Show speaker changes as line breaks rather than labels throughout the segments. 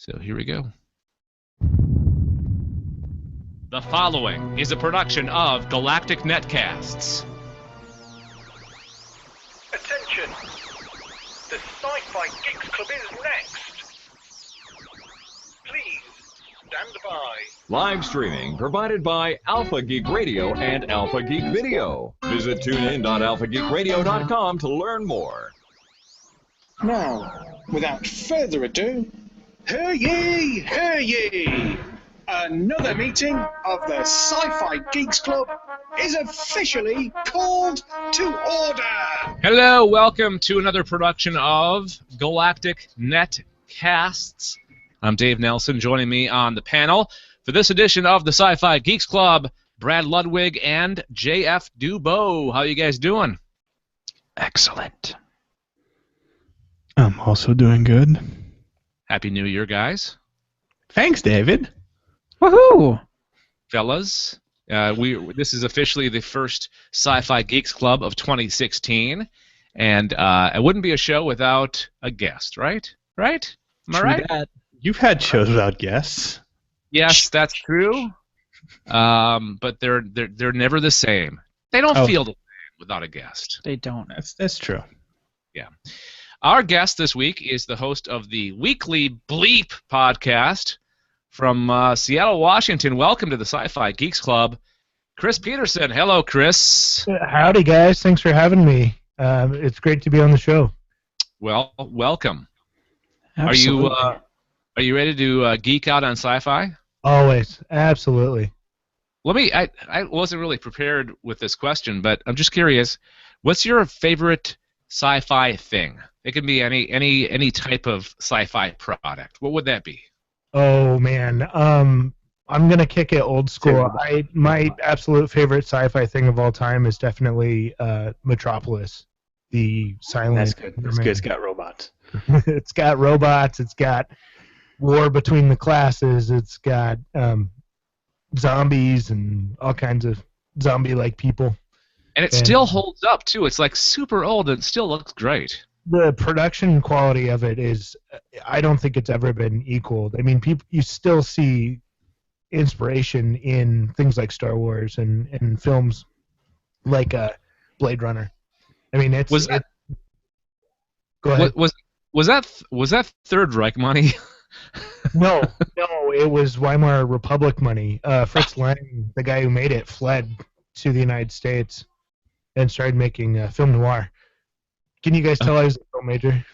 So here we go. The following is a production of Galactic Netcasts.
Attention! The SciFi Geeks Club is next! Please, stand by.
Live streaming provided by Alpha Geek Radio and Alpha Geek Video. Visit tunein.alphageekradio.com to learn more.
Now, without further ado, hear ye! Another meeting of the SciFi Geeks Club is officially called to order!
Hello, welcome to another production of Galactic Netcasts. I'm Dave Nelson. Joining me on the panel for this edition of the SciFi Geeks Club, Brad Ludwig and JF Dubow. How you guys doing?
Excellent. I'm also doing good.
Happy New Year, guys.
Thanks, David.
Woohoo!
Fellas, this is officially the first SciFi Geeks Club of 2016, and it wouldn't be a show without a guest, right? Right? Am I right?
That. You've had shows without guests.
Yes, that's true. But they're never the same. They don't feel the same without a guest.
They don't.
That's true.
Yeah. Our guest this week is the host of the Weekly Bleep podcast from Seattle, Washington. Welcome to the SciFi Geeks Club, Chris Peterson. Hello, Chris.
Howdy, guys. Thanks for having me. It's great to be on the show.
Well, welcome.
Absolutely.
Are you ready to geek out on sci-fi?
Always. Absolutely.
I wasn't really prepared with this question, but I'm just curious. What's your favorite sci-fi thing? It can be any type of sci-fi product. What would that be?
Oh, man. I'm going to kick it old school. My absolute favorite sci-fi thing of all time is definitely Metropolis, the silent...
That's good. That's good. It's got robots.
It's got robots. It's got war between the classes. It's got zombies and all kinds of zombie-like people.
And it still holds up, too. It's like super old and it still looks great.
The production quality of it is, I don't think it's ever been equaled. I mean, you still see inspiration in things like Star Wars and films like Blade Runner. I mean, go ahead.
Was that Third Reich money?
No, it was Weimar Republic money. Fritz Lang, the guy who made it, fled to the United States and started making film noir. Can you guys tell I was a film major?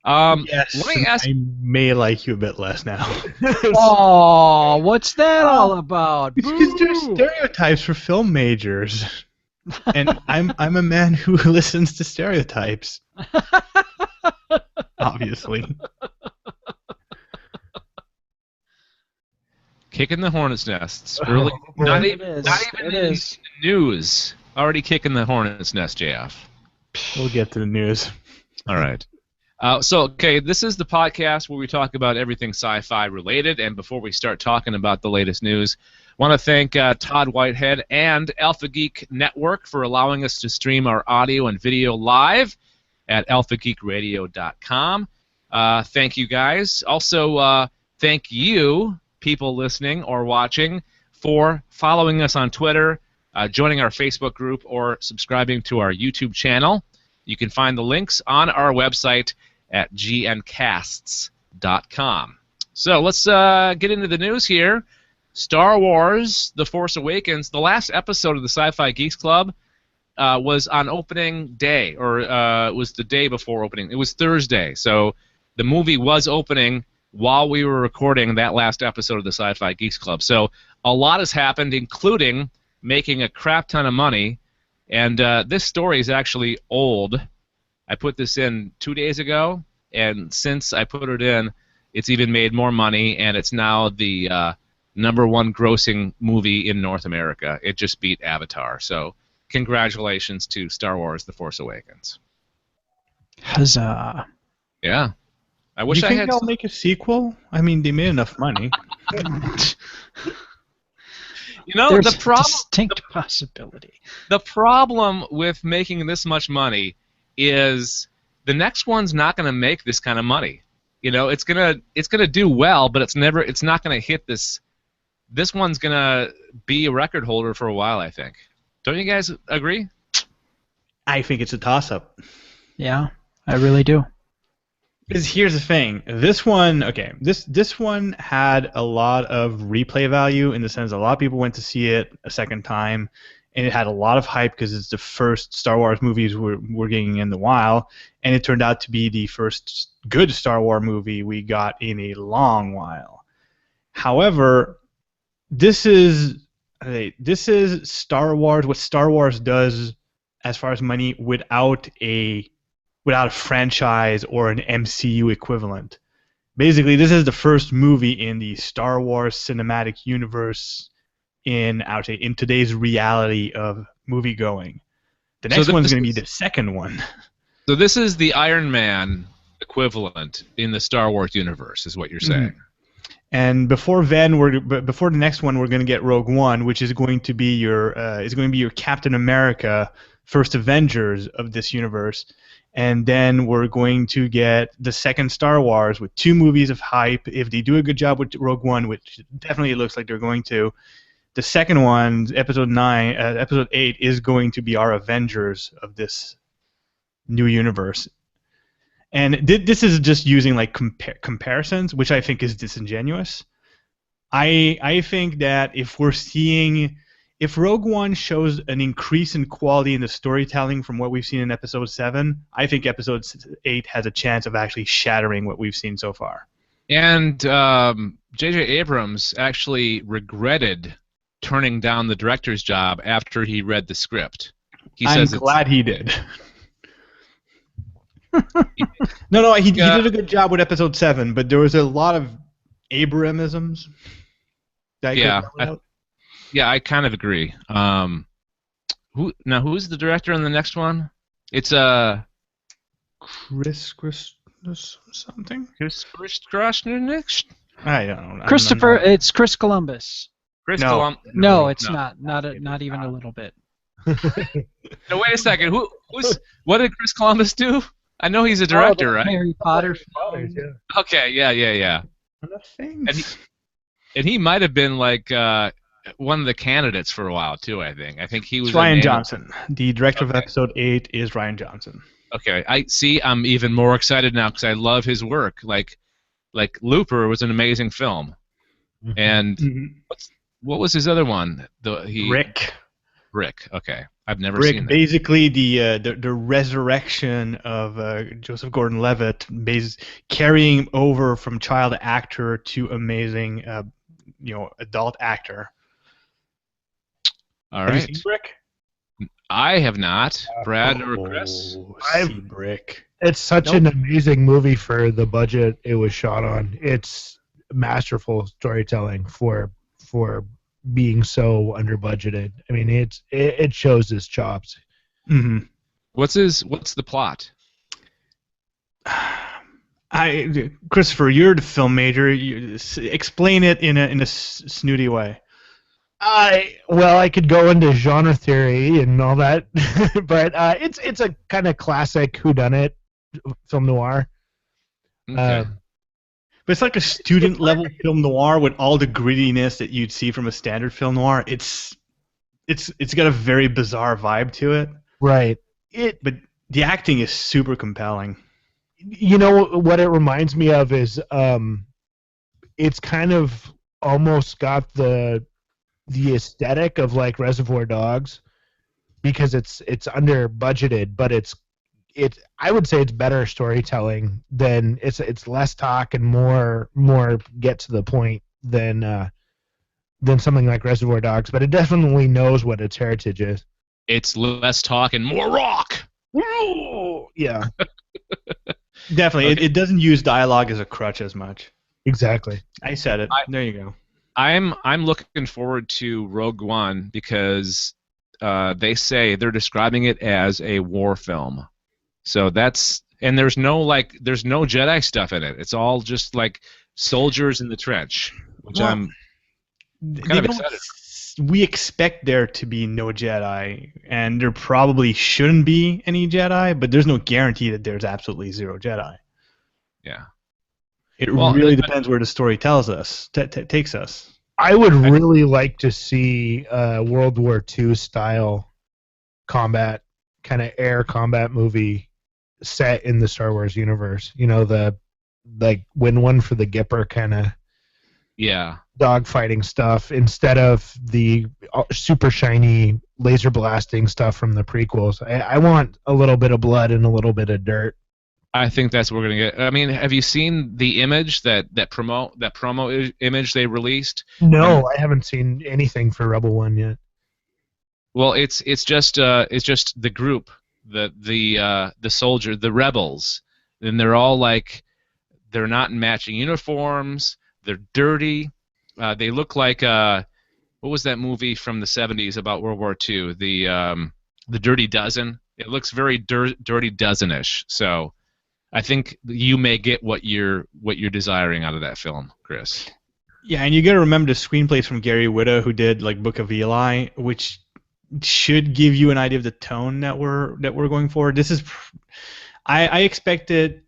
Yes,
let me ask.
I may like you a bit less now.
Oh, what's that all about?
Because there's stereotypes for film majors, and I'm a man who listens to stereotypes. Obviously.
Kicking the hornet's nests early. Not even in the news. Already kicking the hornet's nest, JF.
We'll get to the news.
All right. Okay, this is the podcast where we talk about everything sci-fi related, and before we start talking about the latest news, I want to thank Todd Whitehead and Alpha Geek Network for allowing us to stream our audio and video live at alphageekradio.com. Thank you, guys. Also, thank you, people listening or watching, for following us on Twitter, joining our Facebook group, or subscribing to our YouTube channel. You can find the links on our website at gncasts.com. So let's get into the news here. Star Wars: The Force Awakens, the last episode of the SciFi Geeks Club, was on opening day, or it was the day before opening. It was Thursday, so the movie was opening while we were recording that last episode of the SciFi Geeks Club. So a lot has happened, including making a crap ton of money, and this story is actually old. I put this in 2 days ago, and since I put it in, it's even made more money, and it's now the #1 grossing movie in North America. It just beat Avatar. So congratulations to Star Wars: The Force Awakens.
Huzzah.
Yeah. I wish
you
I
think
had.
they'll make a sequel? I mean, they made enough money.
You know,
There's
the problem.
distinct possibility.
The problem with making this much money is the next one's not going to make this kind of money. You know, it's gonna do well, but it's not gonna hit this. This one's gonna be a record holder for a while, I think. Don't you guys agree?
I think it's a toss-up.
Yeah, I really do.
Because here's the thing, this one had a lot of replay value in the sense a lot of people went to see it a second time, and it had a lot of hype because it's the first Star Wars movies we're getting in a while, and it turned out to be the first good Star Wars movie we got in a long while. However, this is Star Wars. What Star Wars does as far as money without a franchise or an MCU equivalent. Basically, this is the first movie in the Star Wars cinematic universe in today's reality of movie going. The next one's going to be the second one.
So this is the Iron Man equivalent in the Star Wars universe, is what you're saying.
Mm-hmm. And before the next one, we're going to get Rogue One, which is going to be your Captain America, First Avengers of this universe. And then we're going to get the second Star Wars with 2 movies of hype. If they do a good job with Rogue One, which definitely looks like they're going to, the second one, Episode 8, is going to be our Avengers of this new universe. And this is just using like comparisons, which I think is disingenuous. I think that if Rogue One shows an increase in quality in the storytelling from what we've seen in Episode 7, I think Episode 8 has a chance of actually shattering what we've seen so far.
And J.J. Abrams actually regretted turning down the director's job after he read the script.
I'm glad he did. No, he did a good job with Episode 7, but there was a lot of Abramisms.
Yeah, I kind of agree. Who's the director on the next one? It's
Chris something.
Chris next.
I don't know.
Christopher. It's Chris Columbus.
Columbus.
No, it's not. Not even a little bit.
No, wait a second. What did Chris Columbus do? I know he's a director, right?
Harry Potter.
Okay, yeah. And he might have been like one of the candidates for a while too. I think he was.
It's Ryan Johnson. The director of Episode 8 is Ryan Johnson.
Okay, I'm even more excited now because I love his work. Like Looper was an amazing film, and what was his other one? Rick. Okay, I've never seen that.
Basically the resurrection of Joseph Gordon-Levitt, carrying over from child actor to amazing, adult actor.
All right.
Have you seen Rick?
I have not. Brad or Chris?
I've seen Rick.
It's such an amazing movie for the budget it was shot on. It's masterful storytelling for being so under budgeted. I mean, it shows his chops.
Mm-hmm.
What's the plot?
Christopher, you're the film major. Explain it in a snooty way.
I could go into genre theory and all that, but it's a kind of classic whodunit film noir.
Okay.
But it's like a student-level film noir with all the grittiness that you'd see from a standard film noir. It's got a very bizarre vibe to it.
Right.
But the acting is super compelling.
You know what it reminds me of is it's kind of almost got the aesthetic of like Reservoir Dogs because it's under budgeted, but I would say it's better storytelling than it's less talk and more get to the point than something like Reservoir Dogs, but it definitely knows what its heritage is.
It's less talk and more rock.
Yeah.
Definitely. Okay. It doesn't use dialogue as a crutch as much.
Exactly.
I said it. There you go.
I'm looking forward to Rogue One because they say they're describing it as a war film. So there's no Jedi stuff in it. It's all just like soldiers in the trench, which I'm kind of excited.
We expect there to be no Jedi, and there probably shouldn't be any Jedi, but there's no guarantee that there's absolutely zero Jedi.
Yeah.
It
Well,
really depends where the story tells us, takes us.
I would really like to see a World War II style combat, kind of air combat movie set in the Star Wars universe. You know, win one for the Gipper kind of
Yeah.
dogfighting stuff instead of the super shiny laser blasting stuff from the prequels. I want a little bit of blood and a little bit of dirt.
I think that's what we're gonna get. I mean, have you seen the image that promo image they released?
No, I haven't seen anything for Rebel One yet.
Well, it's just the group, the soldier, the rebels, and they're all like, they're not in matching uniforms. They're dirty. They look like what was that movie from the 70s about World War II? The Dirty Dozen. It looks very Dirty Dozen-ish. So I think you may get what you're desiring out of that film, Chris.
Yeah, and you got to remember the screenplays from Gary Whitta, who did like Book of Eli, which should give you an idea of the tone that we're going for. This is, I expected.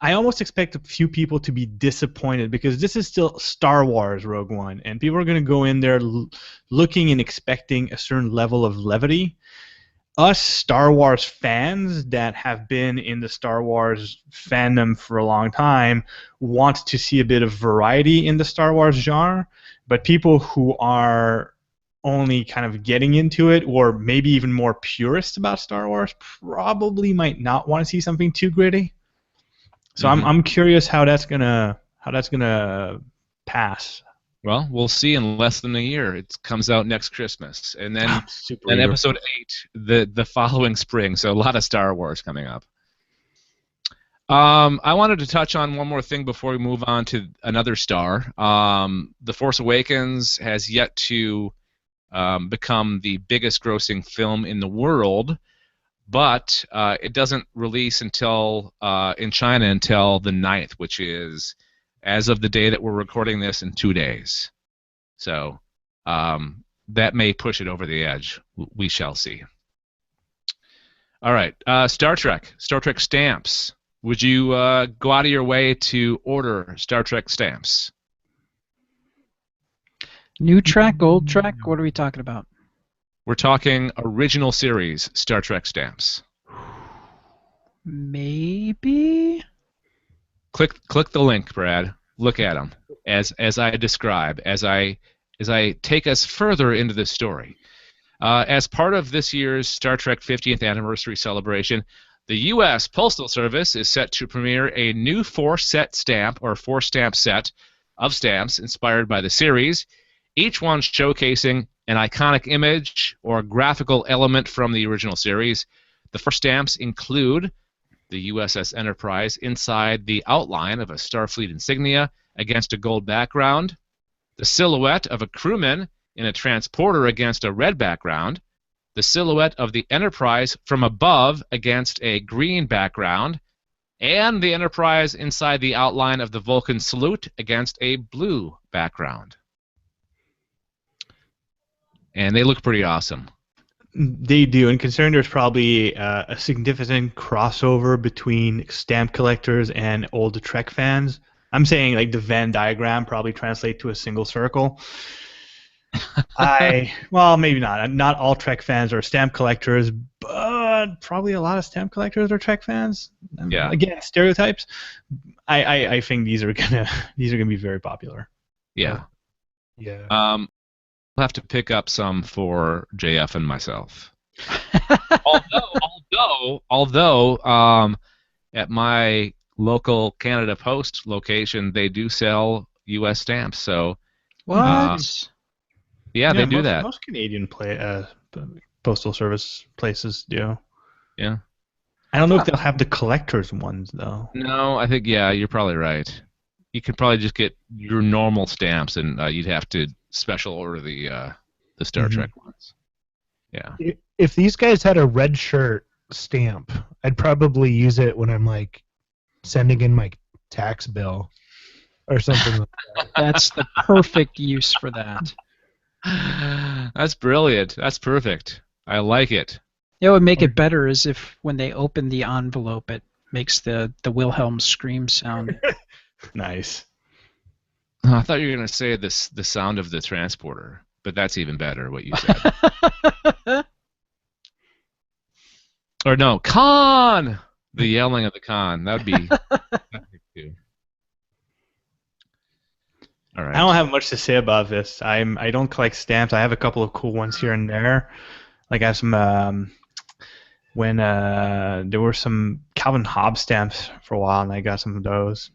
I almost expect a few people to be disappointed because this is still Star Wars Rogue One, and people are going to go in there looking and expecting a certain level of levity. Us Star Wars fans that have been in the Star Wars fandom for a long time want to see a bit of variety in the Star Wars genre, but people who are only kind of getting into it, or maybe even more purists about Star Wars, probably might not want to see something too gritty. So I'm curious how that's gonna pass.
Well, we'll see in less than a year. It comes out next Christmas, and then Episode 8 the following spring. So a lot of Star Wars coming up. I wanted to touch on one more thing before we move on to another star. The Force Awakens has yet to become the biggest grossing film in the world, but it doesn't release until in China until the 9th, which is as of the day that we're recording this in 2 days. So that may push it over the edge. We shall see. All right, Star Trek stamps. Would you go out of your way to order Star Trek stamps?
New Trek, old Trek? What are we talking about?
We're talking original series Star Trek stamps.
Maybe.
Click the link, Brad. Look at them as I describe, as I take us further into the story. As part of this year's Star Trek 50th anniversary celebration, the U.S. Postal Service is set to premiere a new four-stamp set of stamps inspired by the series, each one showcasing an iconic image or graphical element from the original series. The four stamps include the USS Enterprise inside the outline of a Starfleet insignia against a gold background, the silhouette of a crewman in a transporter against a red background, the silhouette of the Enterprise from above against a green background, and the Enterprise inside the outline of the Vulcan salute against a blue background. And they look pretty awesome.
They do, and considering there's probably a significant crossover between stamp collectors and old Trek fans, I'm saying like the Venn diagram probably translates to a single circle. Well, maybe not. Not all Trek fans are stamp collectors, but probably a lot of stamp collectors are Trek fans.
Yeah.
Again, stereotypes. I think these are gonna be very popular.
Yeah.
Yeah.
I'll have to pick up some for JF and myself. although, at my local Canada Post location, they do sell U.S. stamps. So
What?
Yeah, they do that.
Most Canadian postal service places do.
Yeah.
I don't know if they'll have the collector's ones though.
No, I think you're probably right. You could probably just get your normal stamps, and you'd have to special order the Star Trek ones. Yeah.
If these guys had a red shirt stamp, I'd probably use it when I'm like sending in my tax bill or something like that.
That's the perfect use for that.
That's brilliant. That's perfect. I like it.
It would make it better is if when they open the envelope, it makes the Wilhelm scream sound.
Nice.
I thought you were going to say the sound of the transporter, but that's even better, what you said. Or no, Khan! The yelling of the Khan. That would be too. All right.
I don't have much to say about this. I don't collect stamps. I have a couple of cool ones here and there. Like I have some when there were some Calvin Hobbes stamps for a while, and I got some of those.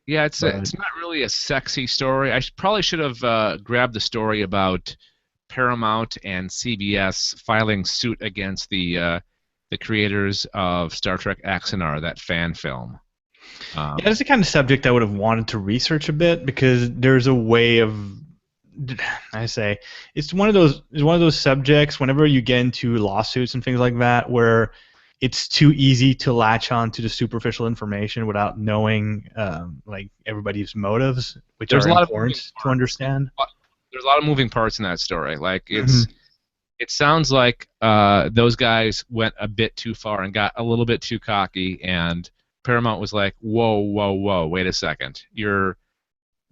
Yeah, it's not really a sexy story. I probably should have grabbed the story about Paramount and CBS filing suit against the creators of Star Trek Axanar, that fan film.
Yeah, that's the kind of subject I would have wanted to research a bit, because there's a way of, I say, it's one of those subjects whenever you get into lawsuits and things like that where it's too easy to latch on to the superficial information without knowing like everybody's motives, which are important to understand.
There's a lot of moving parts in that story. Like it sounds like those guys went a bit too far and got a little bit too cocky, and Paramount was like, whoa, wait a second.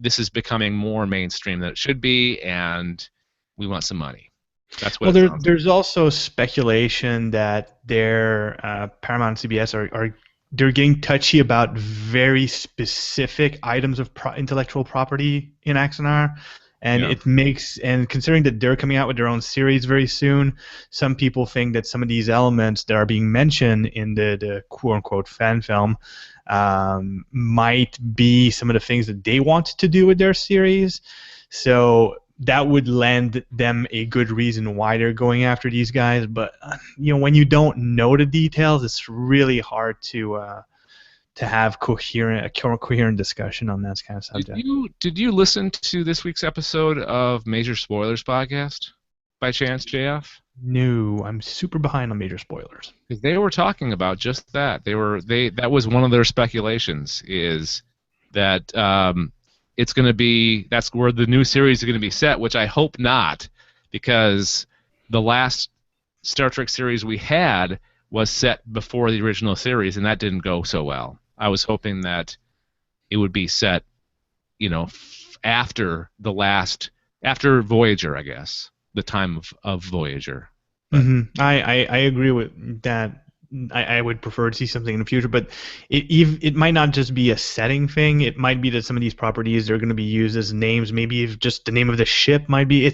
This is becoming more mainstream than it should be, and we want some money. That's what. Well,
there's also speculation that their Paramount and CBS they're getting touchy about very specific items of intellectual property in Axanar. And it makes, and considering that they're coming out with their own series very soon, some people think that some of these elements that are being mentioned in the quote-unquote fan film might be some of the things that they want to do with their series. So that would lend them a good reason why they're going after these guys. But when you don't know the details, it's really hard to have a coherent discussion on that kind of subject.
Did you listen to this week's episode of Major Spoilers podcast by chance, JF?
No, I'm super behind on major spoilers.
Because they were talking about just that. That was one of their speculations, is that it's going to be, that's where the new series is going to be set, which I hope not, because the last Star Trek series we had was set before the original series, and that didn't go so well. I was hoping that it would be set, after after Voyager, I guess, the time of Voyager.
Mm-hmm. I agree with that. I would prefer to see something in the future, but it might not just be a setting thing. It might be that some of these properties are going to be used as names. Maybe if just the name of the ship might be.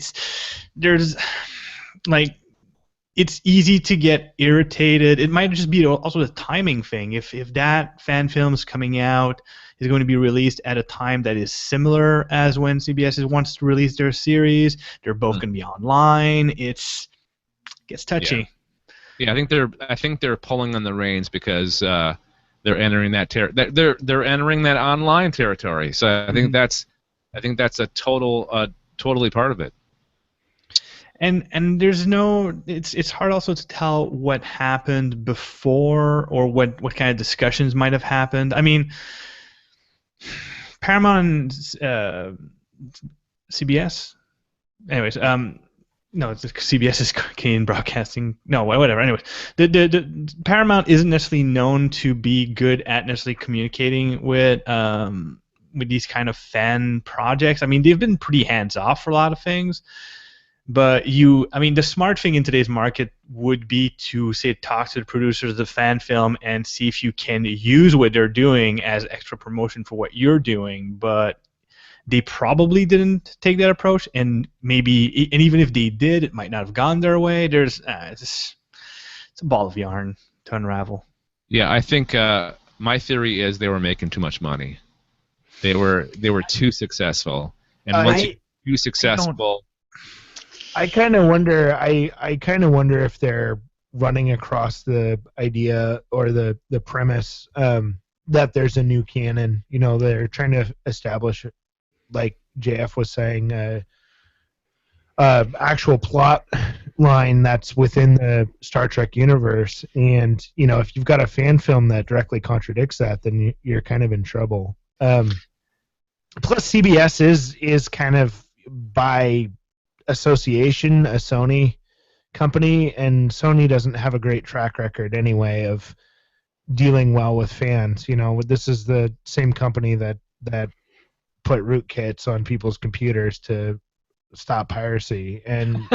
It's easy to get irritated. It might just be also the timing thing. If that fan film is coming out, is going to be released at a time that is similar as when CBS wants to release their series, they're both going to be online. It gets touchy.
Yeah, I think they're pulling on the reins because they're entering that they're entering that online territory. So I think that's a totally part of it.
And there's it's hard also to tell what happened before or what kind of discussions might have happened. I mean, Paramount and CBS. Anyways, no, it's CBS is Canadian Broadcasting. No, whatever. Anyways, the Paramount isn't necessarily known to be good at necessarily communicating with these kind of fan projects. I mean, they've been pretty hands off for a lot of things. But the smart thing in today's market would be to, say, talk to the producers of the fan film and see if you can use what they're doing as extra promotion for what you're doing. But they probably didn't take that approach, and even if they did, it might not have gone their way. It's a ball of yarn to unravel. Yeah,
I think my theory is they were making too much money. They were too successful, and once you're too successful.
I kind of wonder. I kind of wonder if they're running across the idea or the premise that there's a new canon. They're trying to establish, like JF was saying, actual plot line that's within the Star Trek universe. And if you've got a fan film that directly contradicts that, then you're kind of in trouble. Plus, CBS is kind of by association a Sony company, and Sony doesn't have a great track record anyway of dealing well with fans. This is the same company that put rootkits on people's computers to stop piracy. And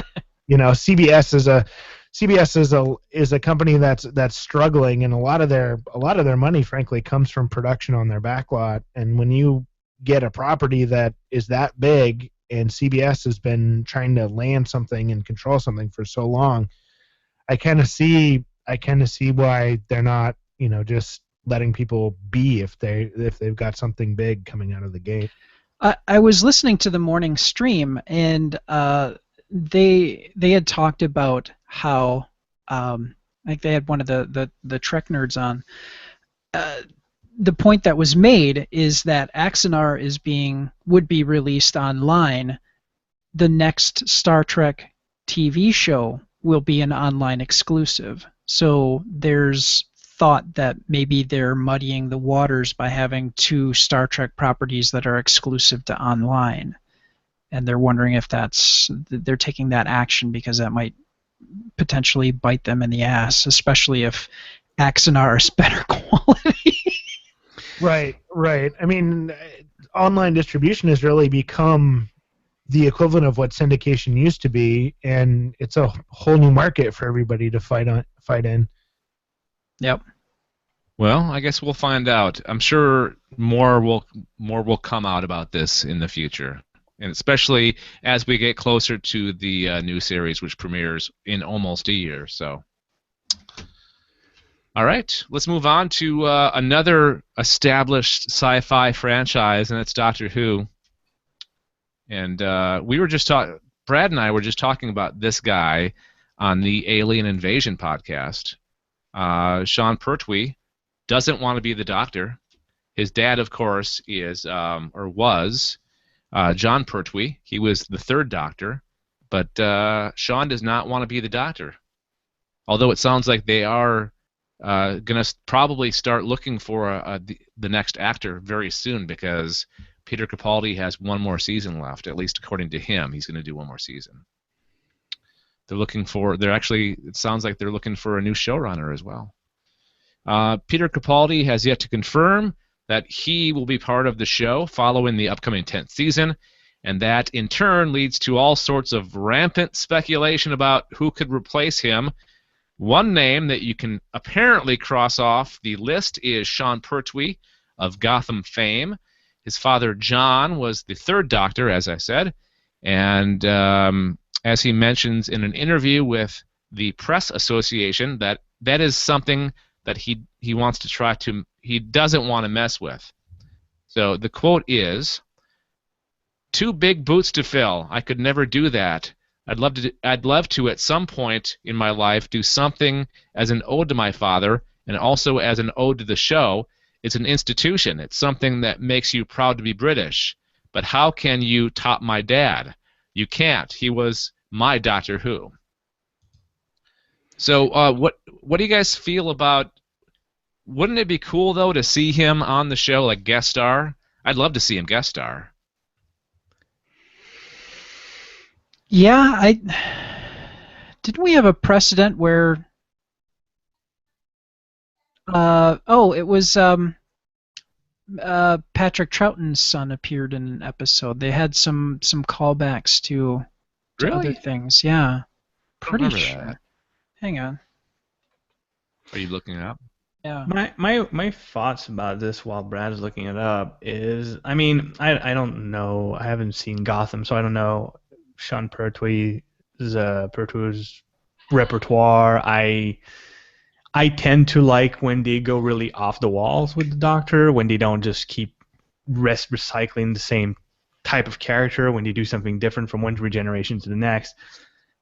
you know, CBS is a company that's struggling, and a lot of their money, frankly, comes from production on their backlot. And when you get a property that is that big, and CBS has been trying to land something and control something for so long, I kind of see why they're not, you know, just letting people be if they've got something big coming out of the gate.
I was listening to the morning stream, and they had talked about how like they had one of the Trek nerds on. The point that was made is that Axanar would be released online. The next Star Trek TV show will be an online exclusive. So there's thought that maybe they're muddying the waters by having two Star Trek properties that are exclusive to online. And they're wondering if they're taking that action because that might potentially bite them in the ass, especially if Axanar is better quality.
Right. I mean, online distribution has really become the equivalent of what syndication used to be, and it's a whole new market for everybody to fight in.
Yep.
Well, I guess we'll find out. I'm sure more will come out about this in the future, and especially as we get closer to the new series, which premieres in almost a year. So, all right, let's move on to another established sci-fi franchise, and it's Doctor Who. And we were just Brad and I were just talking about this guy on the Alien Invasion podcast. Sean Pertwee doesn't want to be the Doctor. His dad, of course, is or was John Pertwee. He was the third Doctor, but Sean does not want to be the Doctor. Although it sounds like they are going to probably start looking for the next actor very soon, because Peter Capaldi has one more season left, at least according to him. He's going to do one more season. It sounds like they're looking for a new showrunner as well. Peter Capaldi has yet to confirm that he will be part of the show following the upcoming 10th season, and that in turn leads to all sorts of rampant speculation about who could replace him. One name that you can apparently cross off the list is Sean Pertwee of Gotham fame. His father, John, was the third Doctor, as I said, and as he mentions in an interview with the Press Association, that is something that he wants to try to, he doesn't want to mess with. So the quote is, "Two big boots to fill. I could never do that. I'd love to at some point in my life do something as an ode to my father and also as an ode to the show. It's an institution. It's something that makes you proud to be British. But how can you top my dad? You can't. He was my Doctor Who." So what do you guys feel about, wouldn't it be cool, though, to see him on the show, like guest star? I'd love to see him guest star.
Yeah, didn't we have a precedent where it was Patrick Troughton's son appeared in an episode. They had some callbacks to
Really?
other things. Yeah, pretty
remember
sure.
that.
Hang on.
Are you looking it up?
Yeah.
My thoughts about this while Brad's looking it up is, I mean, I don't know. I haven't seen Gotham, so I don't know Sean Pertwee's repertoire. I tend to like when they go really off the walls with the Doctor, when they don't just keep recycling the same type of character, when they do something different from one regeneration to the next.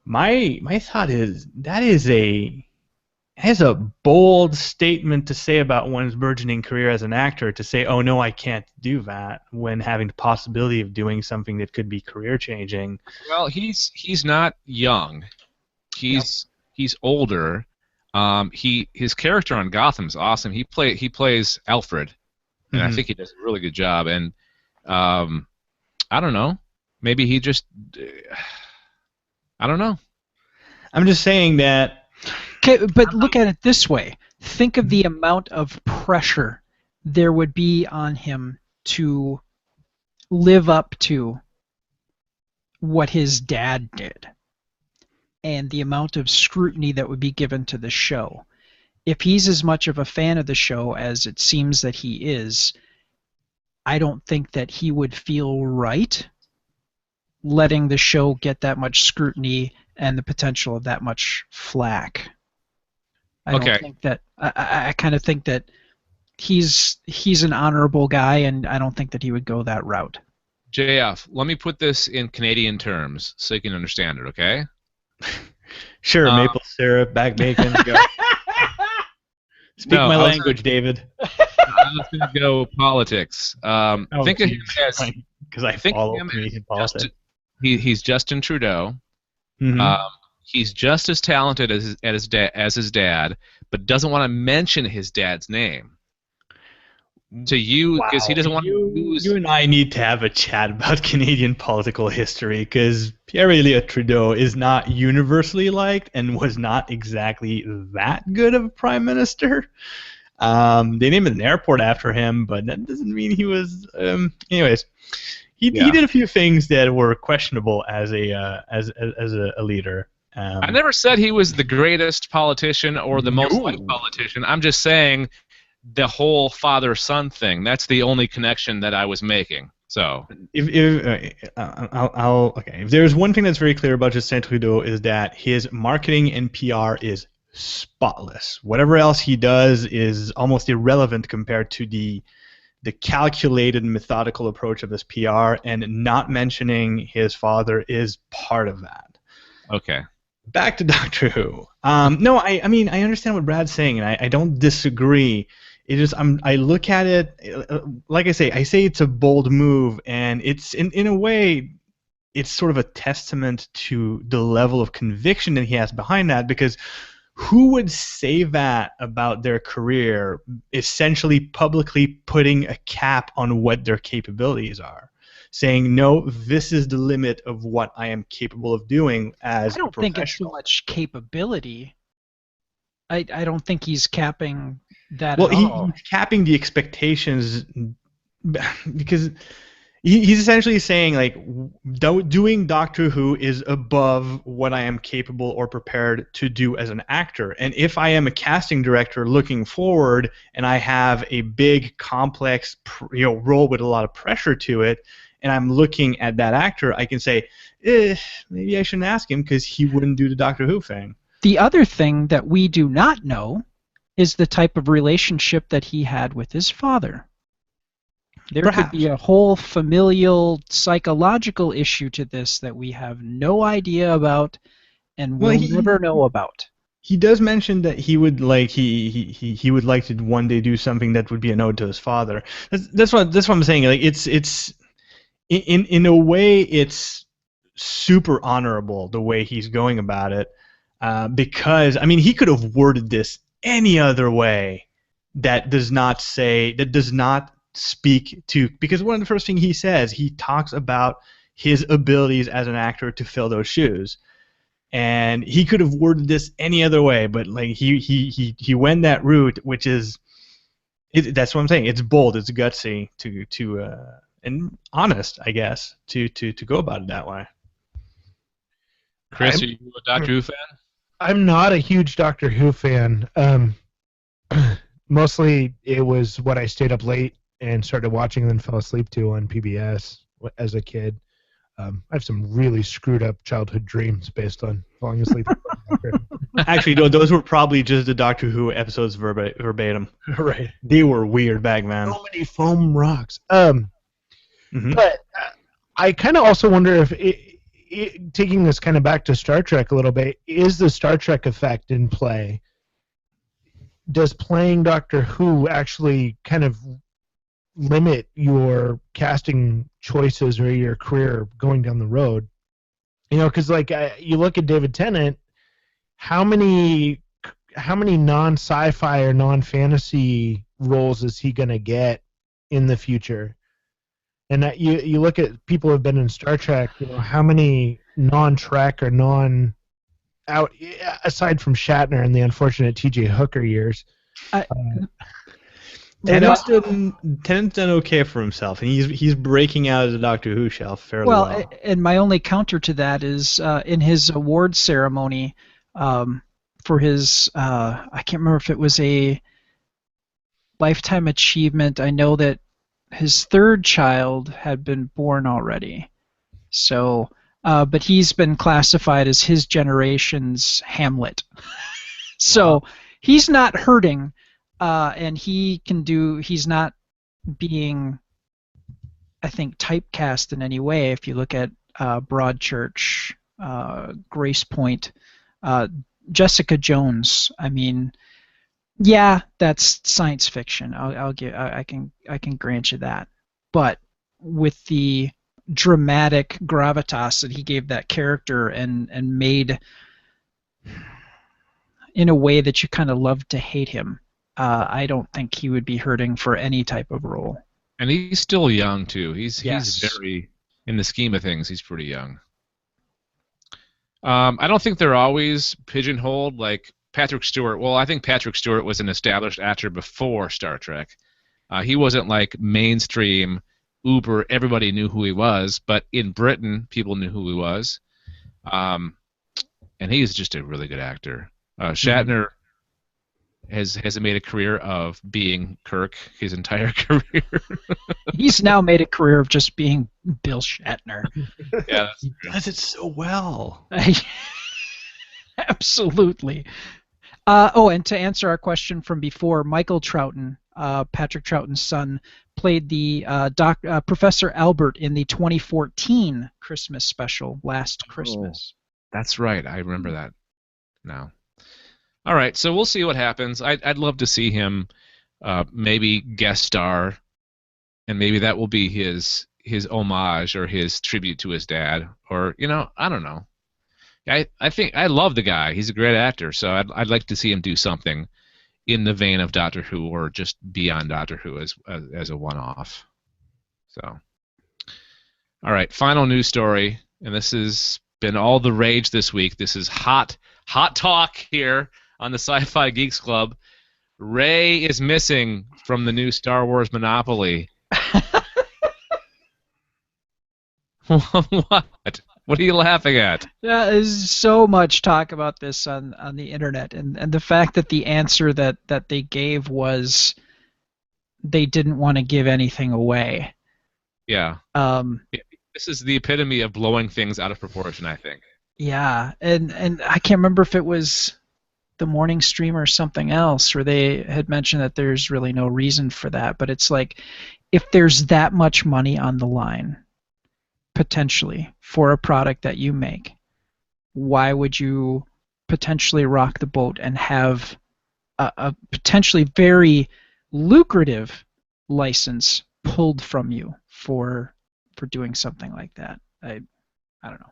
My thought is that is a bold statement to say about one's burgeoning career as an actor, to say, oh no, I can't do that, when having the possibility of doing something that could be career changing.
Well, he's not young. He's older. His character on Gotham's awesome. He plays Alfred, and I think he does a really good job. And I don't know, maybe he just I don't know.
I'm just saying that.
Okay, but look at it this way. Think of the amount of pressure there would be on him to live up to what his dad did, and the amount of scrutiny that would be given to the show. If he's as much of a fan of the show as it seems that he is, I don't think that he would feel right letting the show get that much scrutiny and the potential of that much flack. I don't think that. I kind of think that he's an honorable guy, and I don't think that he would go that route.
JF, let me put this in Canadian terms so you can understand it, okay?
Sure, maple syrup, back bacon. Go. Speak my language, David.
I was going to go politics. Think of him as,
because I follow Canadian politics.
He's Justin Trudeau.
Mm-hmm.
He's just as talented as his dad, but doesn't want to mention his dad's name to you because he doesn't want to lose.
You and I need to have a chat about Canadian political history, because Pierre-Elliott Trudeau is not universally liked and was not exactly that good of a prime minister. They named an airport after him, but that doesn't mean he was. Anyways, he did a few things that were questionable as a leader.
I never said he was the greatest politician or the most liked politician. I'm just saying the whole father-son thing. That's the only connection that I was making. So
if there's one thing that's very clear about Justin Trudeau is that his marketing and PR is spotless. Whatever else he does is almost irrelevant compared to the calculated, methodical approach of his PR, and not mentioning his father is part of that.
Okay.
Back to Doctor Who. No, I mean, I understand what Brad's saying, and I don't disagree. It is, I look at it, like I say it's a bold move, and it's, in a way, it's sort of a testament to the level of conviction that he has behind that, because who would say that about their career, essentially publicly putting a cap on what their capabilities are? Saying, no, this is the limit of what I am capable of doing as a professional. I don't think it's so
much capability. I don't think he's capping that at all.
He's capping the expectations, because he's essentially saying, like, doing Doctor Who is above what I am capable or prepared to do as an actor. And if I am a casting director looking forward and I have a big, complex role with a lot of pressure to it, and I'm looking at that actor, I can say, maybe I shouldn't ask him because he wouldn't do the Doctor Who thing.
The other thing that we do not know is the type of relationship that he had with his father. There could be a whole familial, psychological issue to this that we have no idea about and will never know about.
He does mention that he would like he would like to one day do something that would be a nod to his father. That's what I'm saying. Like it's in a way it's super honorable the way he's going about it, because I mean he could have worded this any other way that does not speak to, because one of the first things he says, he talks about his abilities as an actor to fill those shoes, and he could have worded this any other way, but like he went that route, which is that's what I'm saying. It's bold, it's gutsy to and honest, I guess, to go about it that way.
Chris, are you a Doctor Who fan?
I'm not a huge Doctor Who fan. Mostly it was what I stayed up late and started watching and then fell asleep to on PBS as a kid. I have some really screwed up childhood dreams based on falling asleep.
Actually, no, those were probably just the Doctor Who episodes verbatim.
Right.
They were weird back then.
So many foam rocks. But I kind of also wonder if, taking this kind of back to Star Trek a little bit, is the Star Trek effect in play? Does playing Doctor Who actually kind of limit your casting choices or your career going down the road? You know, because like you look at David Tennant, how many non-sci-fi or non-fantasy roles is he going to get in the future? And you look at people who have been in Star Trek, you know, how many non-Trek or aside from Shatner and the unfortunate T.J. Hooker years.
Tennant's done okay for himself, and he's breaking out of the Doctor Who shelf fairly well.
And my only counter to that is in his award ceremony for his I can't remember if it was a lifetime achievement. I know that his third child had been born already, so but he's been classified as his generation's Hamlet. So he's not hurting, and he's not being, I think, typecast in any way. If you look at Broadchurch, Grace Point, Jessica Jones, I mean, yeah, that's science fiction. I can grant you that. But with the dramatic gravitas that he gave that character and made in a way that you kind of love to hate him, I don't think he would be hurting for any type of role.
And he's still young too. He's very, in the scheme of things, he's pretty young. I don't think they're always pigeonholed like Patrick Stewart. Well, I think Patrick Stewart was an established actor before Star Trek. He wasn't like mainstream uber. Everybody knew who he was, but in Britain, people knew who he was. And he's just a really good actor. Shatner has made a career of being Kirk his entire career.
He's now made a career of just being Bill Shatner.
Yeah,
he does it so well.
Absolutely. And to answer our question from before, Michael Troughton, Patrick Troughton's son, played the Professor Albert in the 2014 Christmas special, Last Christmas.
That's right. I remember that now. All right, so we'll see what happens. I'd love to see him maybe guest star, and maybe that will be his homage or his tribute to his dad, or I don't know. I think I love the guy. He's a great actor, so I'd like to see him do something in the vein of Doctor Who or just beyond Doctor Who as a one-off. So, all right, final news story, and this has been all the rage this week. This is hot talk here on the Sci-Fi Geeks Club. Rey is missing from the new Star Wars Monopoly. What? What are you laughing at?
There's so much talk about this on the internet, and the fact that the answer that they gave was they didn't want to give anything away.
Yeah. This is the epitome of blowing things out of proportion, I think.
Yeah, and I can't remember if it was the morning stream or something else where they had mentioned that there's really no reason for that, but it's like if there's that much money on the line potentially for a product that you make, why would you potentially rock the boat and have a potentially very lucrative license pulled from you for doing something like that? I don't know.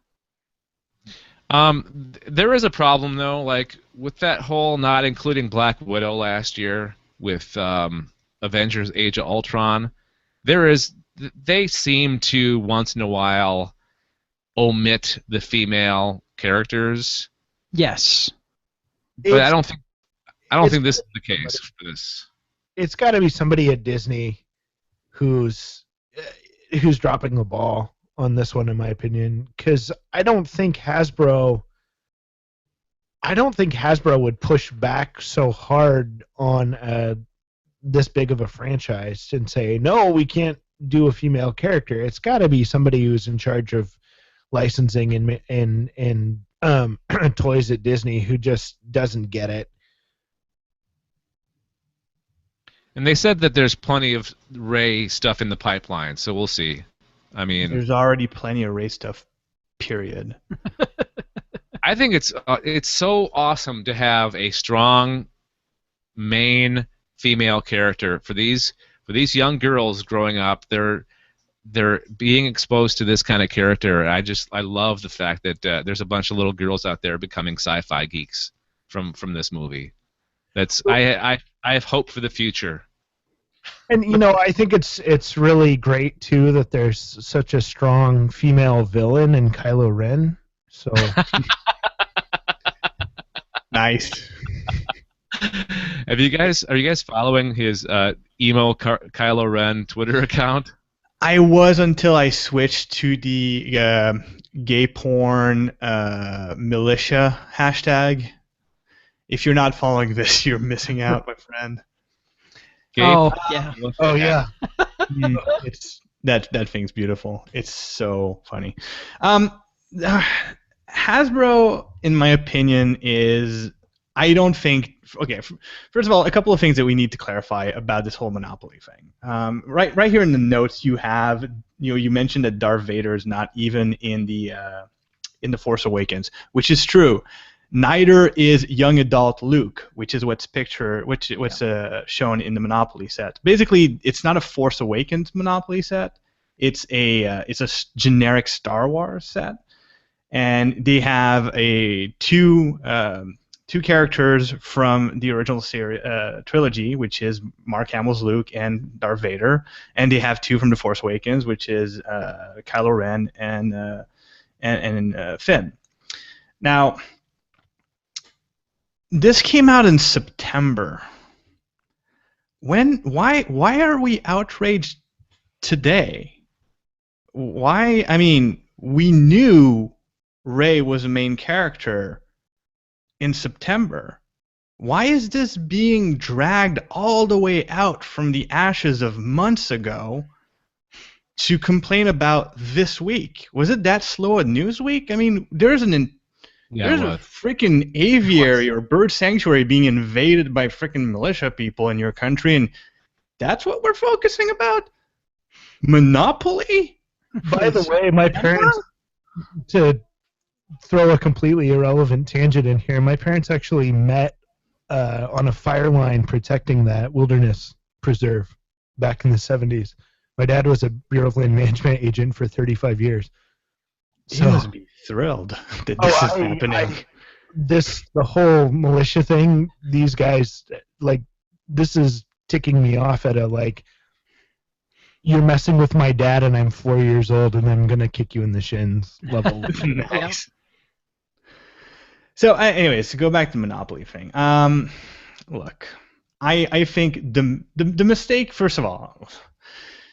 There is a problem though, like with that whole not including Black Widow last year with Avengers: Age of Ultron. They seem to once in a while omit the female characters.
Yes,
but I don't think this is the case for this.
It's got to be somebody at Disney who's dropping the ball on this one, in my opinion, because I don't think Hasbro would push back so hard on this big of a franchise and say, no, we can't do a female character. It's got to be somebody who's in charge of licensing and toys at Disney who just doesn't get it.
And they said that there's plenty of Rey stuff in the pipeline, so we'll see. I mean,
there's already plenty of Rey stuff, period.
I think it's so awesome to have a strong main female character for these young girls growing up. They're being exposed to this kind of character. I love the fact that there's a bunch of little girls out there becoming sci-fi geeks from this movie. I have hope for the future.
And I think it's really great too that there's such a strong female villain in Kylo Ren. So
nice.
Are you guys following his Kylo Ren Twitter account?
I was until I switched to the gay porn militia hashtag. If you're not following this, you're missing out, my friend.
Oh, yeah.
Oh yeah.
It's that thing's beautiful. It's so funny. Hasbro, in my opinion, is I don't think. Okay, first of all, a couple of things that we need to clarify about this whole Monopoly thing. Right here in the notes, you have you mentioned that Darth Vader is not even in the Force Awakens, which is true. Neither is young adult Luke, which is what's shown in the Monopoly set. Basically, it's not a Force Awakens Monopoly set. It's a generic Star Wars set, and they have two characters from the original trilogy, which is Mark Hamill's Luke and Darth Vader, and they have two from the Force Awakens, which is Kylo Ren and Finn. Now, this came out in September. Why are we outraged today? Why? I mean, we knew Rey was a main character in September. Why is this being dragged all the way out from the ashes of months ago to complain about this week? Was it that slow a news week? I mean, there's a freaking aviary or bird sanctuary being invaded by freaking militia people in your country, and that's what we're focusing about? Monopoly?
By the way, my parents, to throw a completely irrelevant tangent in here, my parents actually met on a fire line protecting that wilderness preserve back in the 70s. My dad was a Bureau of Land Management agent for 35 years.
So, he must be thrilled that this is happening.
The whole militia thing, these guys, this is ticking me off at a, you're messing with my dad and I'm 4 years old and I'm going to kick you in the shins level.
Nice. So, anyways, to go back to the Monopoly thing. Look, I think the mistake, first of all,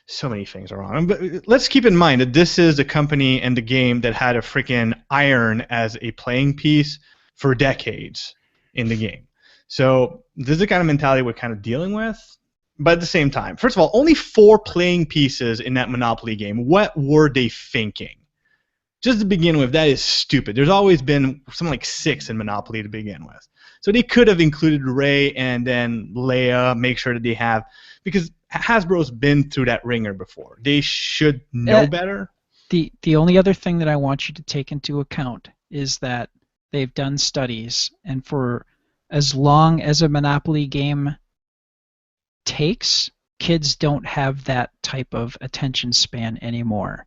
so many things are wrong. But let's keep in mind that this is a company and the game that had a freaking iron as a playing piece for decades in the game. So this is the kind of mentality we're kind of dealing with. But at the same time, first of all, only 4 playing pieces in that Monopoly game. What were they thinking? Just to begin with, that is stupid. There's always been something like 6 in Monopoly to begin with. So they could have included Rey and then Leia, make sure that they have, because Hasbro's been through that ringer before. They should know better.
The only other thing that I want you to take into account is that they've done studies, and for as long as a Monopoly game takes, kids don't have that type of attention span anymore.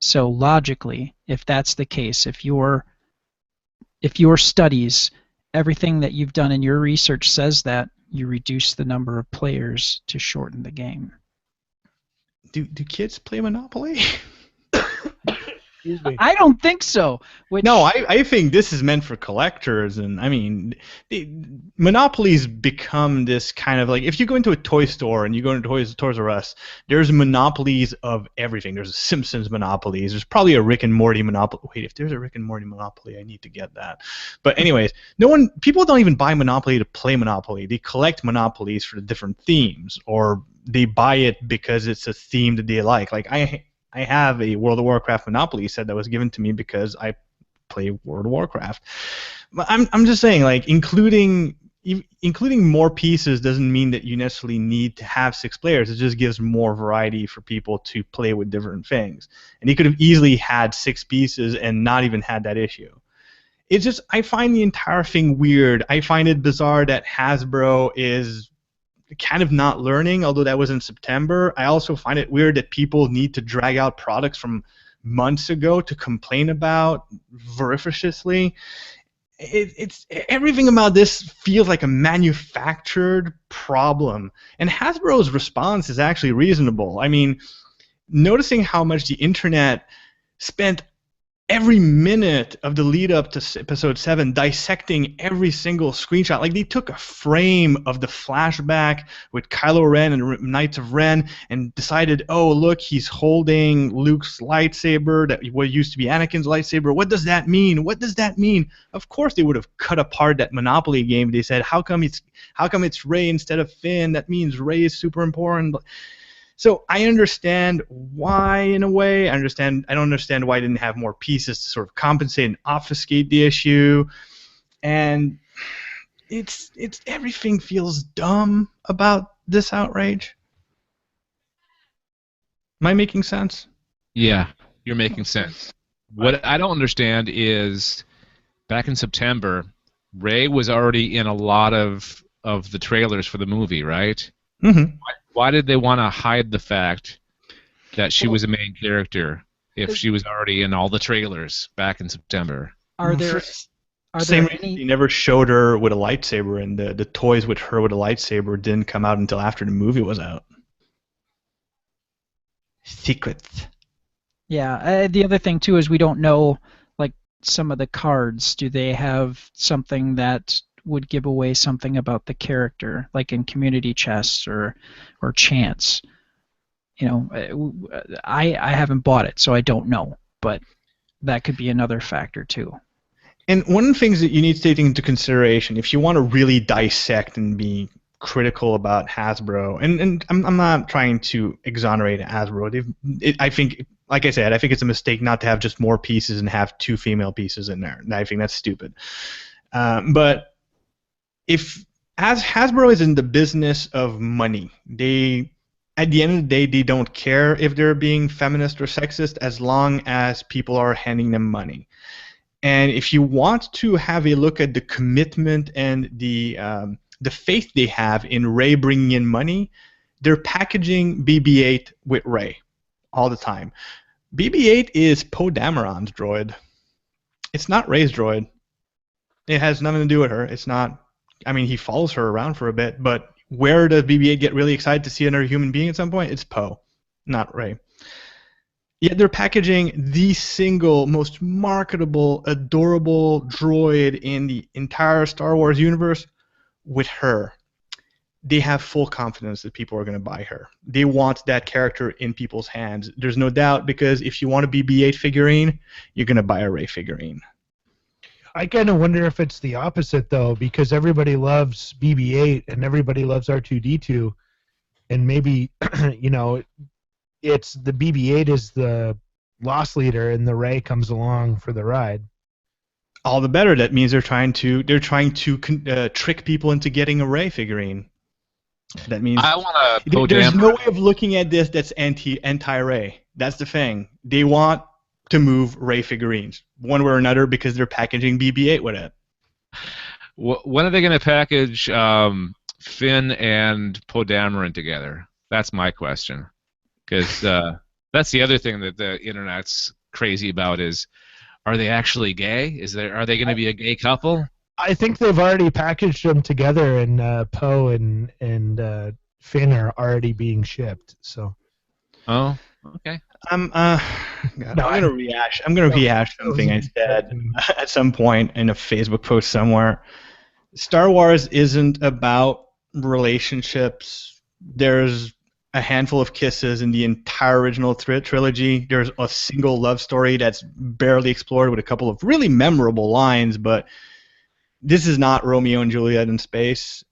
So logically, if that's the case, if your studies, everything that you've done in your research says that, you reduce the number of players to shorten the game.
Do kids play Monopoly?
Excuse me.
I don't think so.
No, I think this is meant for collectors, and I mean, Monopoly's become this kind of if you go into a toy store and you go into Toys R Us, there's monopolies of everything. There's a Simpsons Monopolies. There's probably a Rick and Morty Monopoly. Wait, if there's a Rick and Morty Monopoly, I need to get that. But anyways, people don't even buy Monopoly to play Monopoly. They collect Monopolies for the different themes, or they buy it because it's a theme that they like. I have a World of Warcraft Monopoly set that was given to me because I play World of Warcraft. But I'm just saying, including more pieces doesn't mean that you necessarily need to have 6 players. It just gives more variety for people to play with different things. And he could have easily had 6 pieces and not even had that issue. It's just, I find the entire thing weird. I find it bizarre that Hasbro is kind of not learning, although that was in September. I also find it weird that people need to drag out products from months ago to complain about voraciously. It's everything about this feels like a manufactured problem, and Hasbro's response is actually reasonable. I mean, noticing how much the internet spent every minute of the lead up to episode 7 dissecting every single screenshot. Like, they took a frame of the flashback with Kylo Ren and Knights of Ren and decided, oh, look, he's holding Luke's lightsaber that what used to be Anakin's lightsaber. What does that mean? What does that mean? Of course they would have cut apart that Monopoly game. They said, how come it's Rey instead of Finn? That means Rey is super important. So I understand why, in a way. I don't understand why I didn't have more pieces to sort of compensate and obfuscate the issue. And it's everything feels dumb about this outrage. Am I making sense?
Yeah, you're making sense. What I don't understand is, back in September, Rey was already in a lot of the trailers for the movie, right?
Mm-hmm.
Why did they want to hide the fact that she was a main character if she was already in all the trailers back in September?
Are there
Same reason
any?
they never showed her with a lightsaber, and the toys with her with a lightsaber didn't come out until after the movie was out. Secrets.
Yeah. The other thing too is we don't know, like, some of the cards. Do they have something that would give away something about the character, like in community chests or chance? You know, I haven't bought it, so I don't know, but that could be another factor too.
And one of the things that you need to take into consideration, if you want to really dissect and be critical about Hasbro, and I'm not trying to exonerate Hasbro. I think, like I said, I think it's a mistake not to have just more pieces and have 2 female pieces in there. I think that's stupid. But if Hasbro is in the business of money, at the end of the day, they don't care if they're being feminist or sexist as long as people are handing them money. And if you want to have a look at the commitment and the faith they have in Rey bringing in money, they're packaging BB-8 with Rey all the time. BB-8 is Poe Dameron's droid. It's not Rey's droid. It has nothing to do with her. It's not. I mean, he follows her around for a bit, but where does BB-8 get really excited to see another human being at some point? It's Poe, not Rey. Yet they're packaging the single most marketable, adorable droid in the entire Star Wars universe with her. They have full confidence that people are going to buy her. They want that character in people's hands. There's no doubt, because if you want a BB-8 figurine, you're going to buy a Rey figurine.
I kind of wonder if it's the opposite, though, because everybody loves BB-8 and everybody loves R2-D2, and maybe, you know, it's the BB-8 is the loss leader and the Rey comes along for the ride.
All the better. That means they're trying to trick people into getting a Rey figurine. That means
I want to.
There's no way of looking at this that's anti-Rey. That's the thing. They want to move Rey figurines one way or another because they're packaging BB-8 with it.
When are they going to package Finn and Poe Dameron together? That's my question. Because that's the other thing that the internet's crazy about is, are they actually gay? Are they going to be a gay couple?
I think they've already packaged them together, and Poe and Finn are already being shipped. So.
Oh, okay.
I'm gonna rehash something I said at some point in a Facebook post somewhere. Star Wars isn't about relationships. There's a handful of kisses in the entire original trilogy. There's a single love story that's barely explored with a couple of really memorable lines, but this is not Romeo and Juliet in space.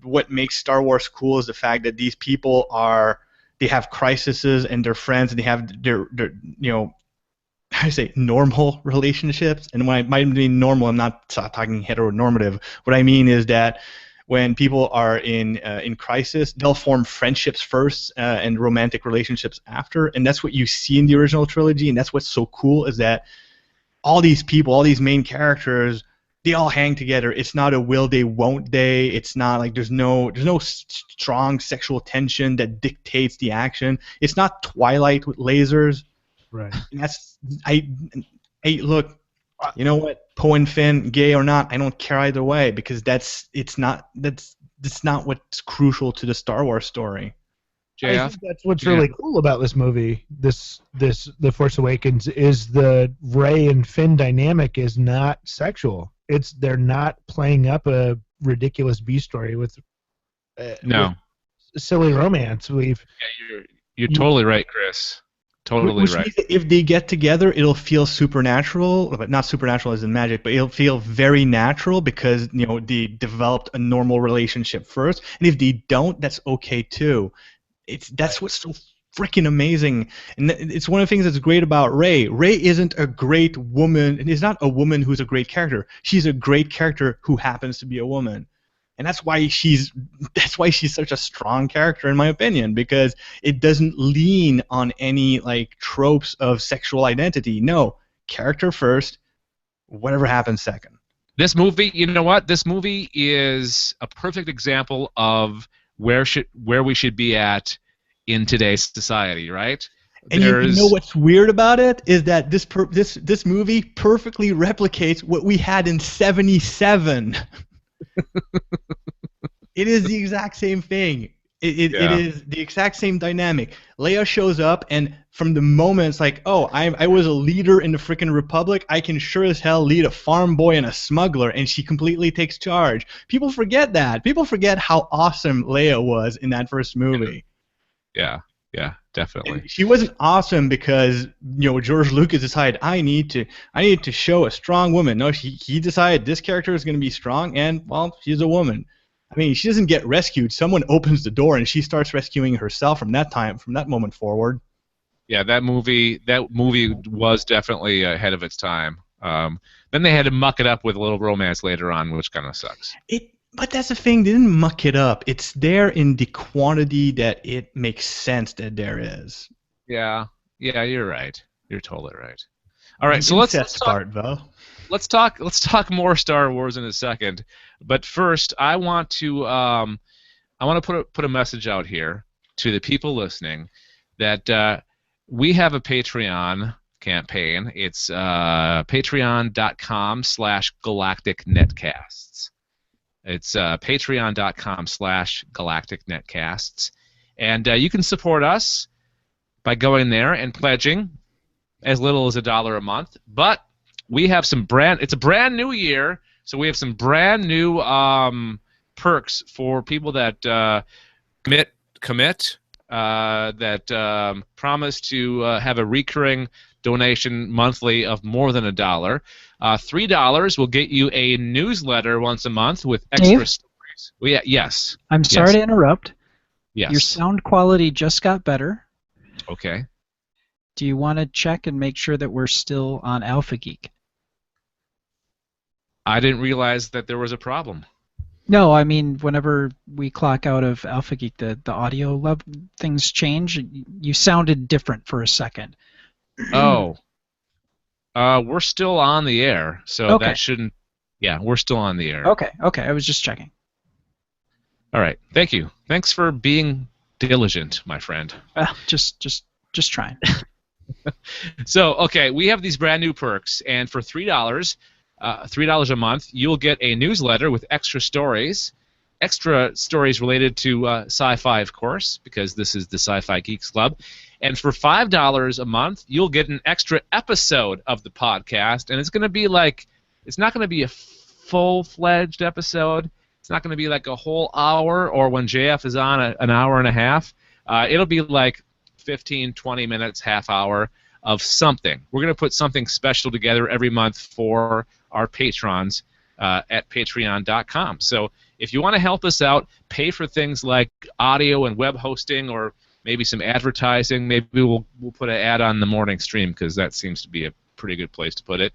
What makes Star Wars cool is the fact that these people they have crises and they're friends, and they have their how do you say, normal relationships. And when I might mean normal, I'm not talking heteronormative. What I mean is that when people are in crisis, they'll form friendships first and romantic relationships after, and that's what you see in the original trilogy. And that's what's so cool, is that all these people, all these main characters, they all hang together. It's not a will they, won't they. It's not like there's no strong sexual tension that dictates the action. It's not Twilight with lasers.
Right.
And that's I look. You know what? Poe and Finn, gay or not, I don't care either way, because that's not what's crucial to the Star Wars story.
JF?
I think that's what's really cool about this movie. The Force Awakens is the Rey and Finn dynamic is not sexual. They're not playing up a ridiculous B story with with silly romance.
You're totally right, Chris. Totally right.
Means that if they get together, it'll feel supernatural, but not supernatural as in magic, but it'll feel very natural because they developed a normal relationship first. And if they don't, that's okay too. That's what's so freaking amazing, and it's one of the things that's great about Rey. Rey isn't a great woman, and is not a woman who's a great character. She's a great character who happens to be a woman. And that's why she's such a strong character in my opinion, because it doesn't lean on any tropes of sexual identity. No, character first, whatever happens second.
This movie, you know what? This movie is a perfect example of where we should be at in today's society, right?
And you know what's weird about it is that this movie perfectly replicates what we had in '77. It is the exact same thing. It is the exact same dynamic. Leia shows up, and from the moment it's like, oh, I was a leader in the freaking Republic. I can sure as hell lead a farm boy and a smuggler, and she completely takes charge. People forget that. People forget how awesome Leia was in that first movie.
Yeah, definitely.
And she wasn't awesome because George Lucas decided I need to show a strong woman. No, he decided this character is going to be strong, and well, she's a woman. I mean, she doesn't get rescued. Someone opens the door, and she starts rescuing herself from that moment forward.
Yeah, that movie was definitely ahead of its time. Then they had to muck it up with a little romance later on, which kind of sucks.
But that's the thing. They didn't muck it up. It's there in the quantity that it makes sense that there is.
Yeah, you're right. You're totally right. All right, so let's talk more Star Wars in a second. But first, I want to put a message out here to the people listening that we have a Patreon campaign. It's patreon.com/galacticnetcasts. It's patreon.com/galacticnetcasts. And you can support us by going there and pledging as little as $1 a month. But we have it's a brand new year, so we have some brand new perks for people that commit, that promise to have a recurring donation monthly of more than $1. $3 will get you a newsletter once a month with extra stories. Yes.
I'm sorry to interrupt.
Yes.
Your sound quality just got better.
Okay.
Do you want to check and make sure that we're still on Alpha Geek?
I didn't realize that there was a problem.
No, I mean, whenever we clock out of Alpha Geek, the audio level, things change. You sounded different for a second.
Oh. We're still on the air, so that shouldn't... Yeah, we're still on the air.
Okay, I was just checking.
All right, thank you. Thanks for being diligent, my friend.
Just trying.
So, okay, we have these brand new perks, and for $3 a month, you'll get a newsletter with extra stories related to sci-fi, of course, because this is the SciFi Geeks Club. And for $5 a month, you'll get an extra episode of the podcast, and it's going to be it's not going to be a full-fledged episode. It's not going to be like a whole hour, or when JF is on, an hour and a half. It'll be like 15, 20 minutes, half hour of something. We're going to put something special together every month for our patrons at patreon.com. So if you want to help us out, pay for things like audio and web hosting, or maybe some advertising. Maybe we'll put an ad on the morning stream, because that seems to be a pretty good place to put it.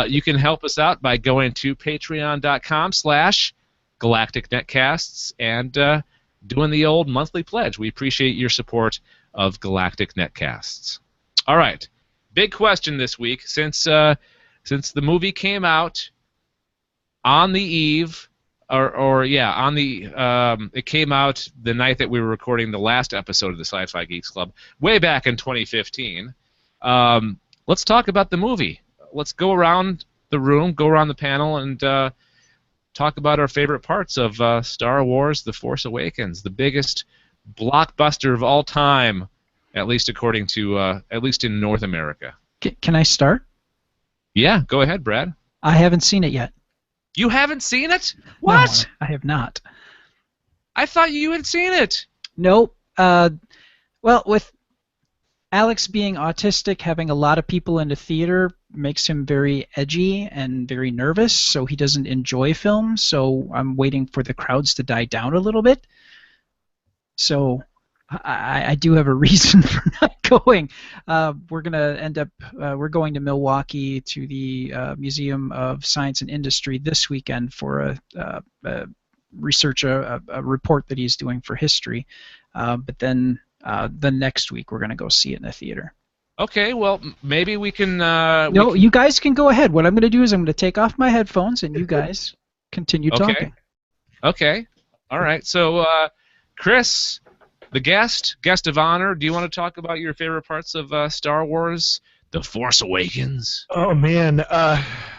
You can help us out by going to patreon.com/galacticnetcasts and doing the old monthly pledge. We appreciate your support of Galactic Netcasts. All right, big question this week. Since the movie came out on the eve, it came out the night that we were recording the last episode of the Sci-Fi Geeks Club, way back in 2015. Let's talk about the movie. Let's go around the room, go around the panel, and talk about our favorite parts of Star Wars: The Force Awakens, the biggest blockbuster of all time, at least according to at least in North America.
Can I start?
Yeah, go ahead, Brad.
I haven't seen it yet.
You haven't seen it? What?
No, I have not.
I thought you had seen it.
Nope. Well, with Alex being autistic, having a lot of people in the theater makes him very edgy and very nervous, so he doesn't enjoy films. So I'm waiting for the crowds to die down a little bit. So I do have a reason for not going. We're gonna end up. We're going to Milwaukee to the Museum of Science and Industry this weekend for a report that he's doing for history. But then the next week we're gonna go see it in the theater.
Okay, well maybe we can.
No, you guys can go ahead. What I'm gonna do is I'm gonna take off my headphones and you guys continue talking.
Okay. All right. So, Chris, the guest of honor, do you want to talk about your favorite parts of Star Wars: The Force Awakens?
Oh man,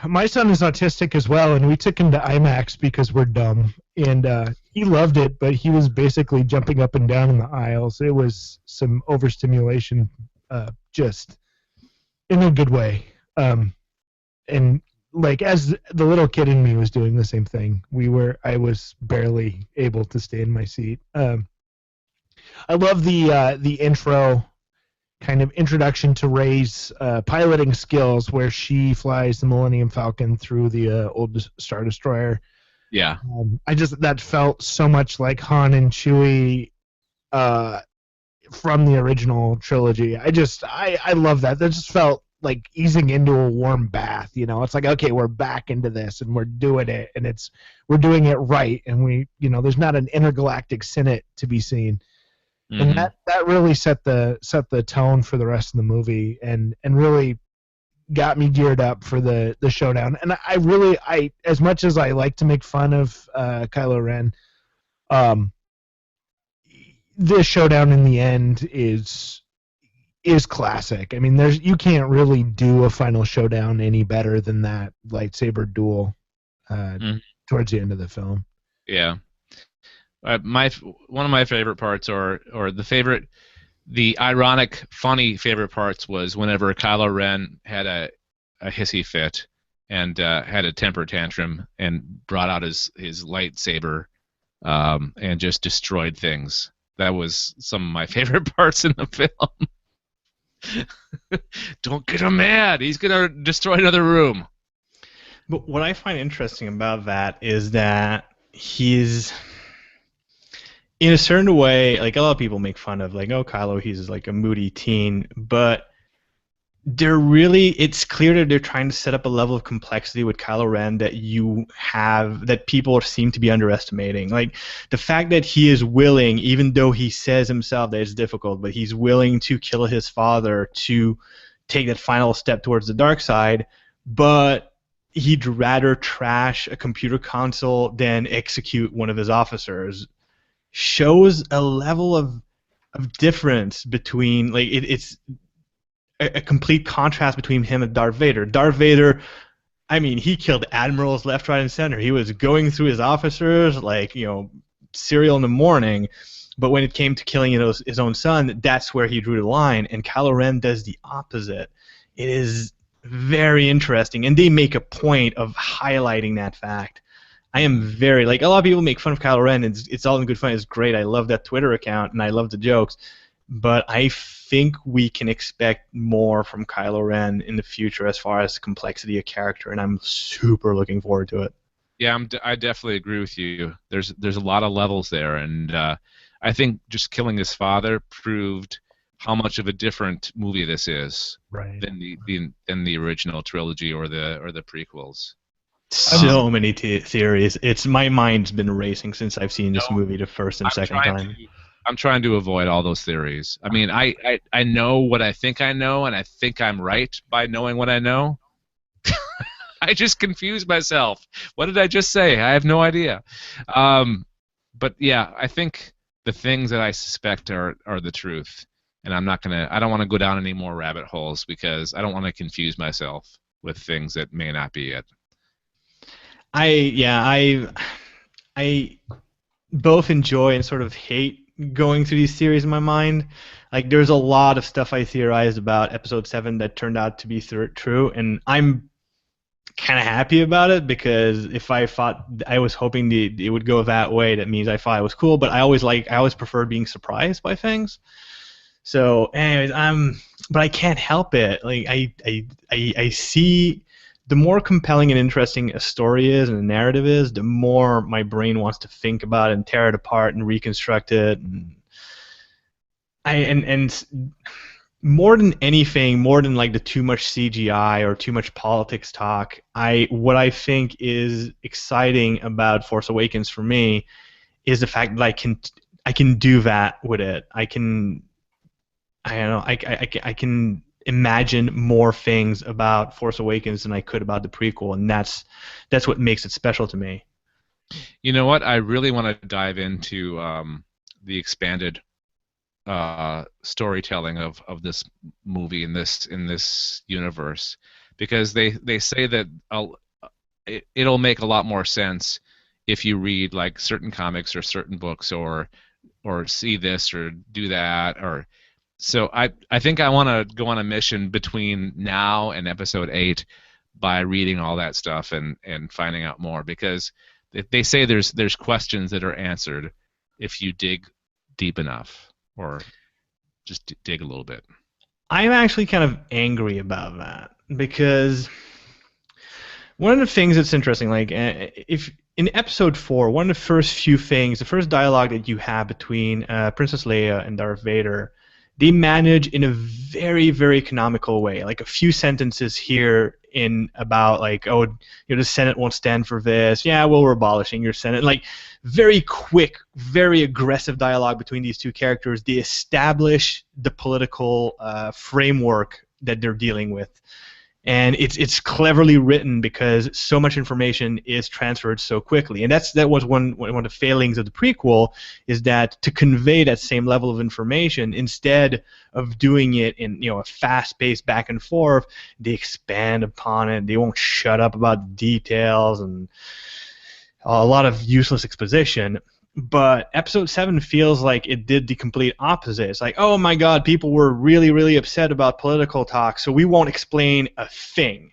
my son is autistic as well, and we took him to IMAX because we're dumb, and he loved it, but he was basically jumping up and down in the aisles. It was some overstimulation, just in a good way. And like as the little kid in me was doing the same thing, I was barely able to stay in my seat. I love the intro, kind of introduction to Rey's piloting skills, where she flies the Millennium Falcon through the old Star Destroyer.
Yeah.
That felt so much like Han and Chewie from the original trilogy. I love that. That just felt like easing into a warm bath. You know, it's like, okay, we're back into this and we're doing it, and we're doing it right, and there's not an intergalactic Senate to be seen.
Mm-hmm.
And that really set the tone for the rest of the movie, and really got me geared up for the showdown. And I as much as I like to make fun of Kylo Ren, the showdown in the end is classic. I mean, you can't really do a final showdown any better than that lightsaber duel towards the end of the film.
Yeah. One of my favorite parts, or the ironic, funny favorite parts, was whenever Kylo Ren had a hissy fit and had a temper tantrum and brought out his lightsaber and just destroyed things. That was some of my favorite parts in the film. Don't get him mad. He's gonna destroy another room.
But what I find interesting about that is that he's, in a certain way, like a lot of people make fun of, like, oh, Kylo, he's like a moody teen, but it's clear that they're trying to set up a level of complexity with Kylo Ren that people seem to be underestimating. Like the fact that he is willing, even though he says himself that it's difficult, but he's willing to kill his father to take that final step towards the dark side, but he'd rather trash a computer console than execute one of his officers, shows a level of difference between, like, it's a complete contrast between him and Darth Vader. Darth Vader, I mean, he killed admirals left, right, and center. He was going through his officers like, cereal in the morning, but when it came to killing his own son, that's where he drew the line, and Kylo Ren does the opposite. It is very interesting, and they make a point of highlighting that fact. I am very, like, a lot of people make fun of Kylo Ren, and it's all in good fun. It's great. I love that Twitter account, and I love the jokes. But I think we can expect more from Kylo Ren in the future as far as complexity of character, and I'm super looking forward to it.
Yeah, I definitely agree with you. There's a lot of levels there, and I think just killing his father proved how much of a different movie this is than the original trilogy or the prequels.
So many theories. My mind's been racing since I've seen this movie the first and second time.
I'm trying to avoid all those theories. I mean, I know what I think I know, and I think I'm right by knowing what I know. I just confused myself. What did I just say? I have no idea. But yeah, I think the things that I suspect are the truth, and I don't want to go down any more rabbit holes because I don't want to confuse myself with things that may not be it. I
both enjoy and sort of hate going through these theories in my mind. Like, there's a lot of stuff I theorized about Episode 7 that turned out to be true, and I'm kind of happy about it, because if I thought, I was hoping it would go that way, that means I thought it was cool, but I always preferred being surprised by things. So, anyways, but I can't help it. Like, I see, the more compelling and interesting a story is and a narrative is, the more my brain wants to think about it and tear it apart and reconstruct it. And more than anything, more than like the too much CGI or too much politics talk, what I think is exciting about Force Awakens for me is the fact that I can do that with it. I don't know, I can imagine more things about Force Awakens than I could about the prequel, and that's what makes it special to me.
You know what? I really want to dive into the expanded storytelling of this movie in this universe, because they say that it'll make a lot more sense if you read like certain comics or certain books or see this or do that. Or so I think I want to go on a mission between now and Episode 8 by reading all that stuff and finding out more, because they say there's questions that are answered if you dig deep enough, or just dig a little bit.
I'm actually kind of angry about that, because one of the things that's interesting, like if in Episode 4, one of the first few things, the first dialogue that you have between Princess Leia and Darth Vader, they manage in a very, very canonical way. Like a few sentences here in about like, oh, the Senate won't stand for this. Yeah, well, we're abolishing your Senate. Like very quick, very aggressive dialogue between these two characters. They establish the political framework that they're dealing with. And it's cleverly written because so much information is transferred so quickly. And that was one of the failings of the prequel, is that to convey that same level of information, instead of doing it in a fast-paced back and forth, they expand upon it. They won't shut up about details and a lot of useless exposition. But Episode 7 feels like it did the complete opposite. It's like, oh my god, people were really, really upset about political talk, so we won't explain a thing.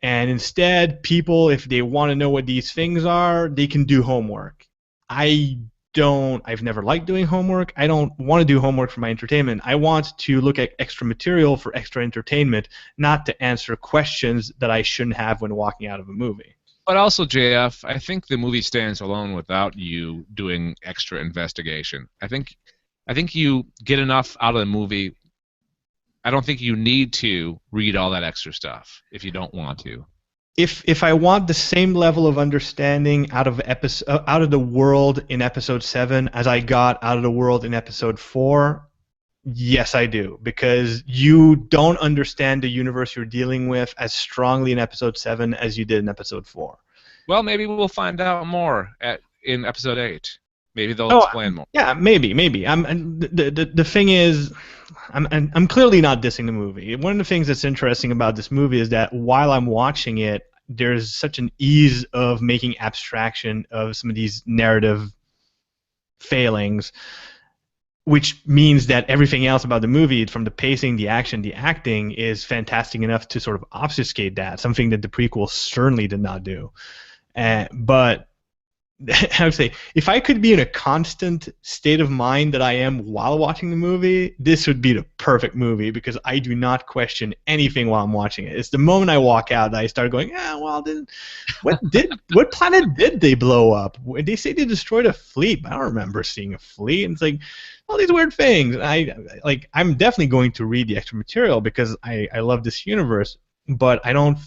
And instead, people, if they want to know what these things are, they can do homework. I've never liked doing homework. I don't want to do homework for my entertainment. I want to look at extra material for extra entertainment, not to answer questions that I shouldn't have when walking out of a movie.
But also, JF, I think the movie stands alone without you doing extra investigation. I think you get enough out of the movie. I don't think you need to read all that extra stuff if you don't want to.
If I want the same level of understanding out of the world in Episode 7 as I got out of the world in Episode 4, yes, I do, because you don't understand the universe you're dealing with as strongly in Episode 7 as you did in Episode 4.
Well, maybe we'll find out more in Episode 8. Maybe they'll explain more.
Yeah, maybe. The thing is, I'm clearly not dissing the movie. One of the things that's interesting about this movie is that while I'm watching it, there's such an ease of making abstraction of some of these narrative failings, which means that everything else about the movie, from the pacing, the action, the acting, is fantastic enough to sort of obfuscate that, something that the prequel certainly did not do. But I would say, if I could be in a constant state of mind that I am while watching the movie, this would be the perfect movie, because I do not question anything while I'm watching it. It's the moment I walk out that I start going, what planet did they blow up? They say they destroyed a fleet, but I don't remember seeing a fleet. And it's like all these weird things. I'm definitely going to read the extra material because I love this universe, but I don't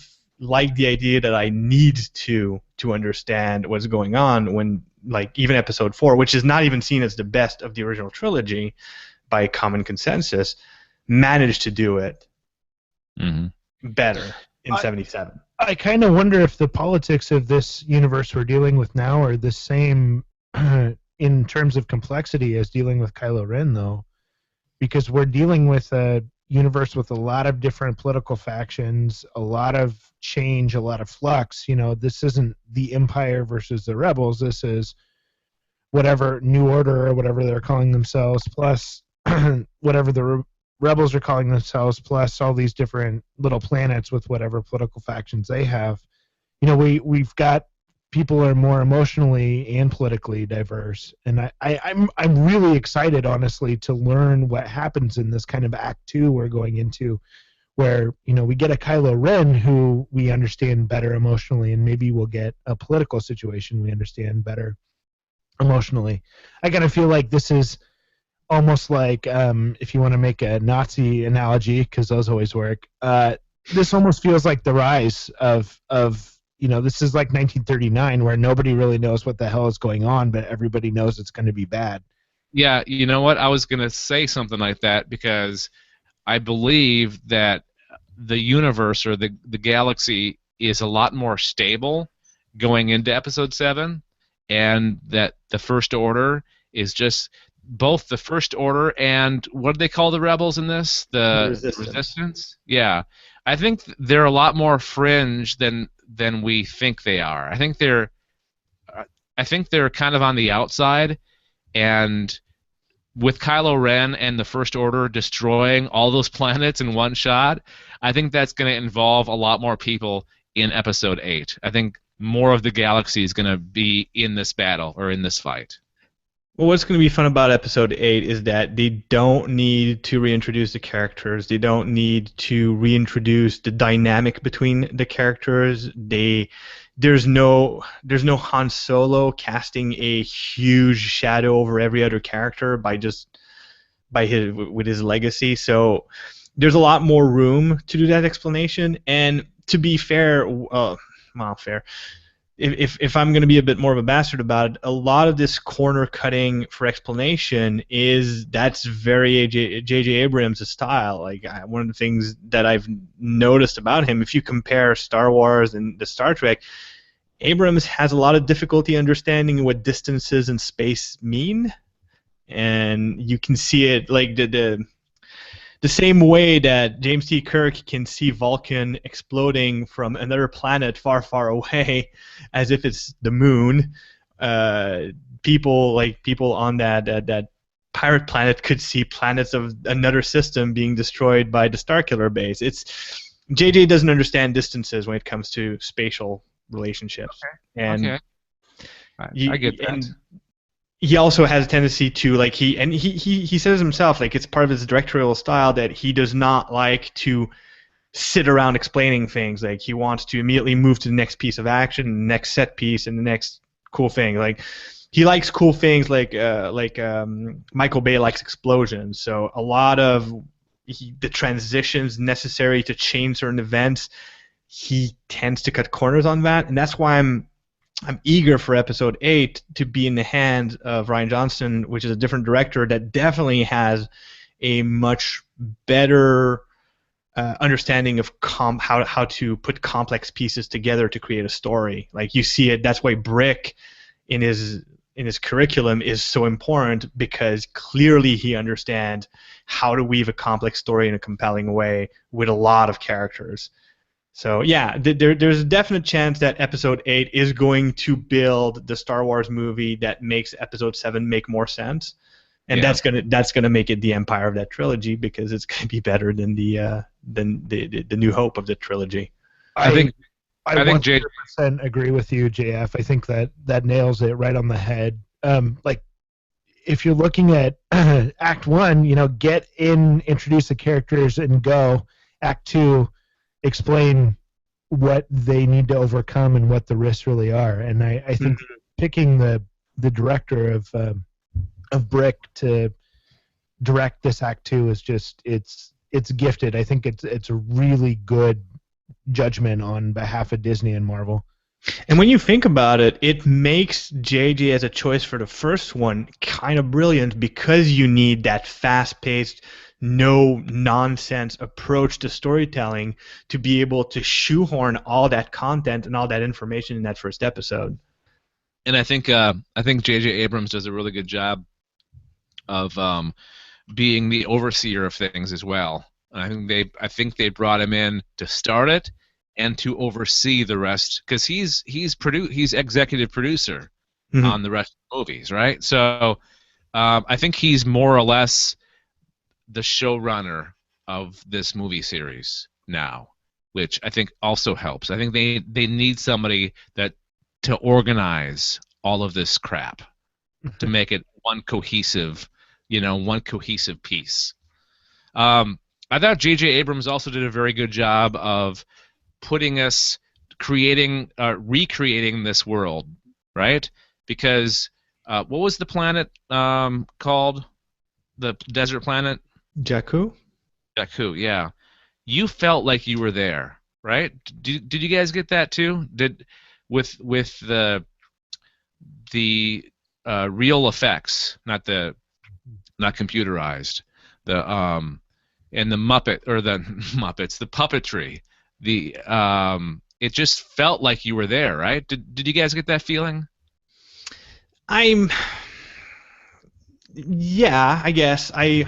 like the idea that I need to understand what's going on when, like, even Episode 4, which is not even seen as the best of the original trilogy by common consensus, managed to do it better in 77.
I kind of wonder if the politics of this universe we're dealing with now are the same in terms of complexity as dealing with Kylo Ren, though, because we're dealing with a universe with a lot of different political factions, a lot of change, a lot of flux. This isn't the Empire versus the Rebels. This is whatever New Order or whatever they're calling themselves, plus whatever the rebels are calling themselves, plus all these different little planets with whatever political factions they have. We've got people are more emotionally and politically diverse, and I'm really excited, honestly, to learn what happens in this kind of Act 2 we're going into, where we get a Kylo Ren who we understand better emotionally, and maybe we'll get a political situation we understand better emotionally. I kind of feel like this is almost like, if you want to make a Nazi analogy, because those always work, this almost feels like the rise of this is like 1939, where nobody really knows what the hell is going on, but everybody knows it's going to be bad.
Yeah, you know what? I was going to say something like that because I believe that the universe or the galaxy is a lot more stable going into Episode 7, and that the First Order is just both the First Order and what do they call the rebels in this? The Resistance? Yeah. I think they're a lot more fringe than we think they are. I think they're kind of on the outside, and with Kylo Ren and the First Order destroying all those planets in one shot, I think that's going to involve a lot more people in Episode 8. I think more of the galaxy is going to be in this battle or in this fight.
Well, what's going to be fun about Episode 8 is that they don't need to reintroduce the characters. They don't need to reintroduce the dynamic between the characters. There's no Han Solo casting a huge shadow over every other character with his legacy. So there's a lot more room to do that explanation. And to be fair, fair. If I'm going to be a bit more of a bastard about it, a lot of this corner cutting for explanation that's very J.J. Abrams' style. Like one of the things that I've noticed about him, if you compare Star Wars and the Star Trek, Abrams has a lot of difficulty understanding what distances and space mean, and you can see it like the same way that James T. Kirk can see Vulcan exploding from another planet far, far away, as if it's the moon. People on that pirate planet could see planets of another system being destroyed by the Starkiller base. JJ doesn't understand distances when it comes to spatial relationships.
Okay.
And
I get that.
And he also has a tendency to he says himself, like, it's part of his directorial style that he does not like to sit around explaining things. Like, he wants to immediately move to the next piece of action, the next set piece, and the next cool thing. Like, he likes cool things like Michael Bay likes explosions. So a lot of the transitions necessary to change certain events, he tends to cut corners on that, and that's why I'm eager for Episode 8 to be in the hands of Rian Johnson, which is a different director that definitely has a much better understanding of how to put complex pieces together to create a story. Like, you see it. That's why Brick in his curriculum is so important, because clearly he understands how to weave a complex story in a compelling way with a lot of characters. So yeah, there's a definite chance that Episode 8 is going to build the Star Wars movie that makes Episode 7 make more sense, and that's gonna make it the Empire of that trilogy, because it's gonna be better than the New Hope of the trilogy.
I think 100% agree with you, JF. I think that nails it right on the head. Like, if you're looking at Act 1, get in, introduce the characters, and go. Act 2, explain what they need to overcome and what the risks really are. And I think picking the director of Brick to direct this Act 2 is just it's gifted. I think it's a really good judgment on behalf of Disney and Marvel.
And when you think about it, it makes JJ as a choice for the first one kind of brilliant, because you need that fast-paced, no-nonsense approach to storytelling to be able to shoehorn all that content and all that information in that first episode.
And I think J.J. Abrams does a really good job of being the overseer of things as well. And I think they brought him in to start it and to oversee the rest, because he's executive producer. on the rest of the movies, right? So I think he's more or less the showrunner of this movie series now, which I think also helps. I think they need somebody to organize all of this crap to make it one cohesive piece. I thought J.J. Abrams also did a very good job of recreating this world, right? Because what was the planet called? The desert planet?
Jakku?
Jakku, yeah. You felt like you were there, right? Did you guys get that too? With the real effects, not computerized, and the Muppets, the puppetry, it just felt like you were there, right? Did you guys get that feeling?
Yeah, I guess. I'm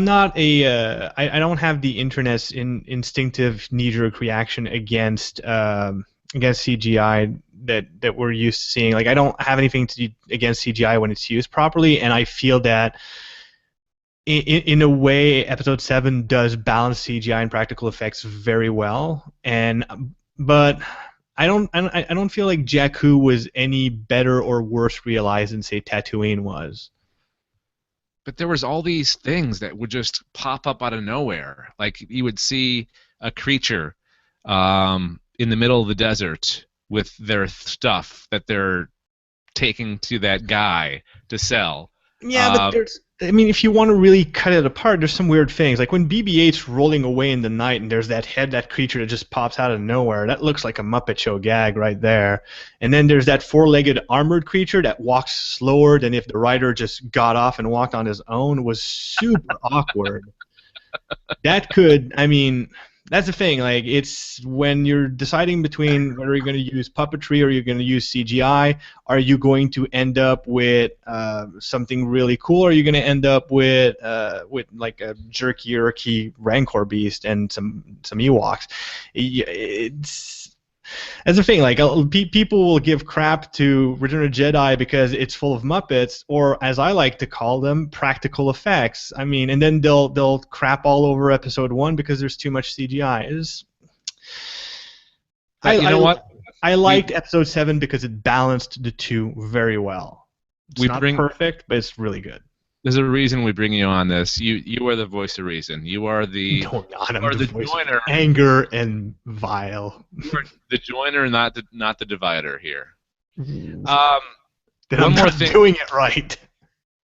not I don't have the internet's instinctive knee-jerk reaction against CGI that we're used to seeing. Like, I don't have anything to do against CGI when it's used properly, and I feel that in a way, Episode 7 does balance CGI and practical effects very well. But I don't feel like Jakku was any better or worse realized than, say, Tatooine was.
But there was all these things that would just pop up out of nowhere. Like, you would see a creature in the middle of the desert with their stuff that they're taking to that guy to sell.
Yeah, but if you want to really cut it apart, there's some weird things. Like when BB-8's rolling away in the night and there's that creature that just pops out of nowhere. That looks like a Muppet Show gag right there. And then there's that four-legged armored creature that walks slower than if the rider just got off and walked on his own. It was super awkward. That's the thing. Like, it's when you're deciding between whether you're going to use puppetry or you're going to use CGI, are you going to end up with something really cool, or are you going to end up with like a jerky Rancor beast and some Ewoks? That's the thing. Like, people will give crap to Return of the Jedi because it's full of Muppets, or as I like to call them, practical effects. And then they'll crap all over Episode 1 because there's too much CGI. You know what? I liked Episode 7 because it balanced the two very well. It's not perfect, but it's really good.
There's a reason we bring you on this. You are the voice of reason. You are the joiner.
Anger and vile.
You are the joiner, not the divider here.
Then I'm not doing it right.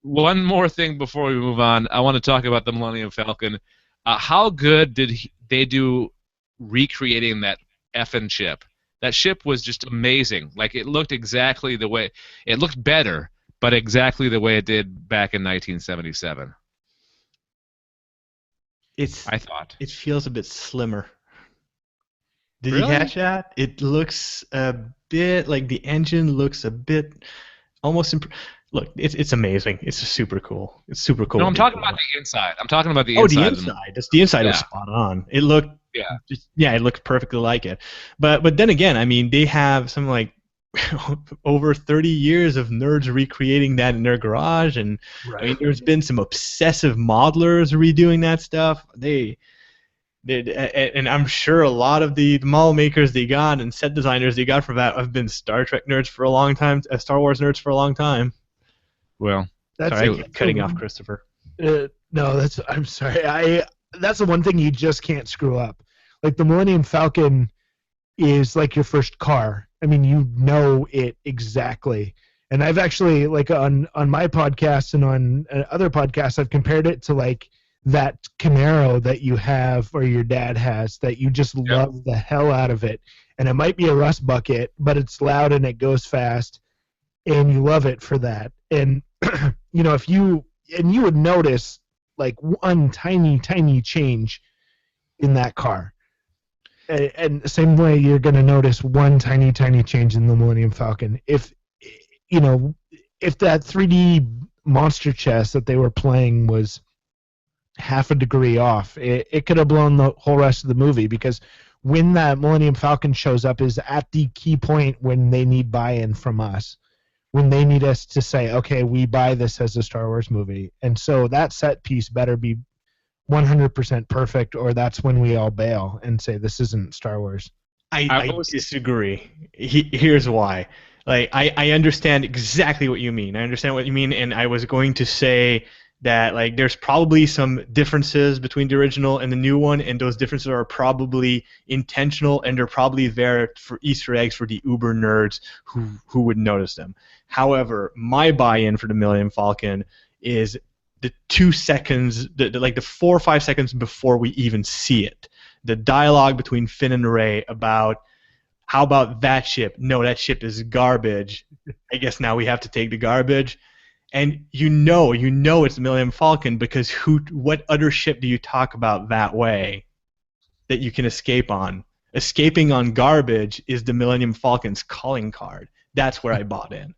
One more thing before we move on. I want to talk about the Millennium Falcon. How good did they do recreating that effing ship? That ship was just amazing. Like, it looked exactly the way it looked better. But exactly the way it did back in 1977. I thought
it feels a bit slimmer. Did
Really?
you catch that? It looks a bit like the engine looks a bit almost. Look, it's amazing. It's super cool. It's super cool.
No, I'm talking about the inside. I'm talking about the inside.
Oh, the inside. The inside was spot on. It looked.
Yeah.
It looked perfectly like it. But then again, they have some like over 30 years of nerds recreating that in their garage, and there's been some obsessive modelers redoing that stuff. And I'm sure a lot of the model makers they got and set designers they got for that have been Star Trek nerds for a long time, Star Wars nerds for a long time.
Well,
sorry, cutting off Christopher.
No, I'm sorry. That's the one thing you just can't screw up. Like, the Millennium Falcon is like your first car. You know it exactly. And I've actually, like, on my podcast and on other podcasts, I've compared it to, like, that Camaro that you have or your dad has that you just love the hell out of it. And it might be a rust bucket, but it's loud and it goes fast, and you love it for that. And, you would notice, like, one tiny change in that car. And the same way you're going to notice one tiny change in the Millennium Falcon. If that 3D monster chess that they were playing was half a degree off, it could have blown the whole rest of the movie, because when that Millennium Falcon shows up is at the key point when they need buy-in from us, when they need us to say, okay, we buy this as a Star Wars movie. And so that set piece better be 100% perfect, or that's when we all bail and say this isn't Star Wars.
I disagree. Here's why. Like, I understand exactly what you mean. I understand what you mean, and I was going to say that, like, there's probably some differences between the original and the new one, and those differences are probably intentional, and they're probably there for Easter eggs for the uber nerds who would notice them. However, my buy-in for the Millennium Falcon is the 2 seconds, like the 4 or 5 seconds before we even see it. The dialogue between Finn and Rey about, how about that ship? No, that ship is garbage. I guess now we have to take the garbage. And you know it's the Millennium Falcon, because what other ship do you talk about that way that you can escape on? Escaping on garbage is the Millennium Falcon's calling card. That's where I bought in.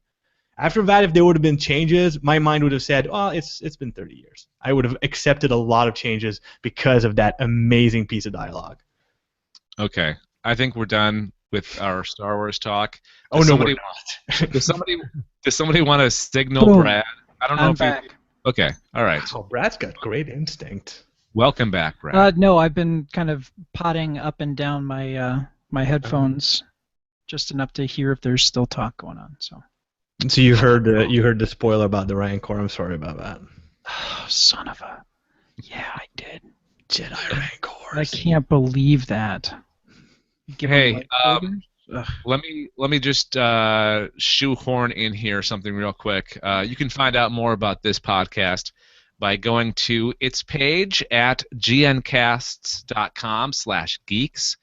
After that, if there would have been changes, my mind would have said, well, it's been 30 years. I would have accepted a lot of changes because of that amazing piece of dialogue.
Okay. I think we're done with our Star Wars talk.
We're not.
Does somebody want to signal
Boom.
Brad? I don't know
I'm
if
back.
you... Okay. All right.
Oh, Brad's got great instinct.
Welcome back, Brad.
No, I've been kind of potting up and down my my headphones just enough to hear if there's still talk going on. So
You heard the spoiler about the Rancor. I'm sorry about that.
oh, son of a... Yeah, I did.
Jedi Rancors.
I can't believe that. Give
Hey,
them lightsabers? Ugh.
let me just shoehorn in here something real quick. You can find out more about this podcast by going to its page at gncasts.com/geeks.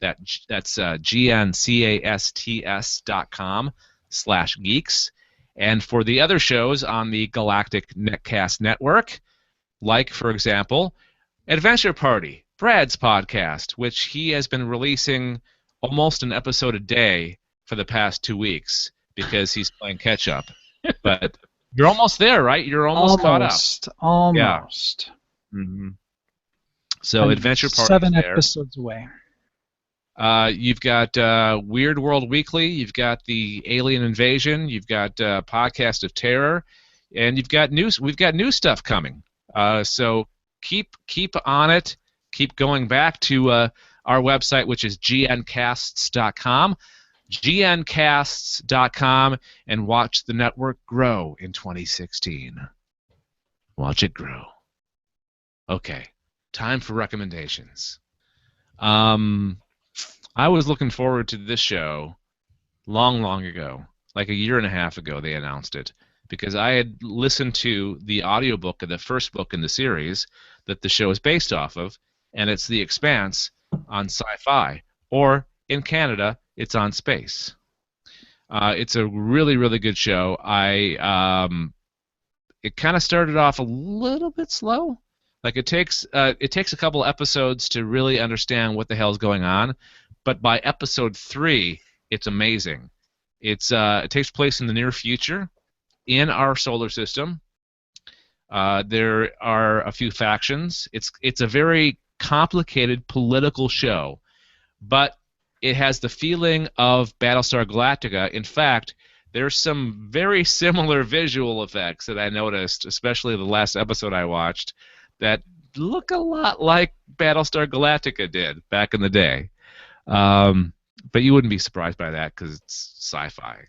That's gncasts.com/geeks. And for the other shows on the Galactic Netcast Network, like, for example, Adventure Party, Brad's podcast, which he has been releasing almost an episode a day for the past 2 weeks because he's playing catch-up. But you're almost there, right? You're almost caught up.
Almost.
Mm-hmm. So
I'm
Adventure Party
7
there.
episodes away.
You've got Weird World Weekly. You've got the Alien Invasion. You've got Podcast of Terror, and you've got news. We've got new stuff coming. So keep on it. Keep going back to our website, which is gncasts.com. gncasts.com, and watch the network grow in 2016. Watch it grow. Okay, time for recommendations. I was looking forward to this show long ago, like a year and a half ago they announced it, because I had listened to the audiobook of the first book in the series that the show is based off of, and it's The Expanse on SciFi, or in Canada, it's on Space. It's a really good show. It kind of started off a little bit slow. Like it takes a couple episodes to really understand what the hell's going on, but by episode 3, it's amazing. It takes place in the near future, in our solar system. There are a few factions. It's a very complicated political show, but it has the feeling of Battlestar Galactica. In fact, there's some very similar visual effects that I noticed, especially the last episode I watched, that look a lot like Battlestar Galactica did back in the day. But you wouldn't be surprised by that because it's sci-fi.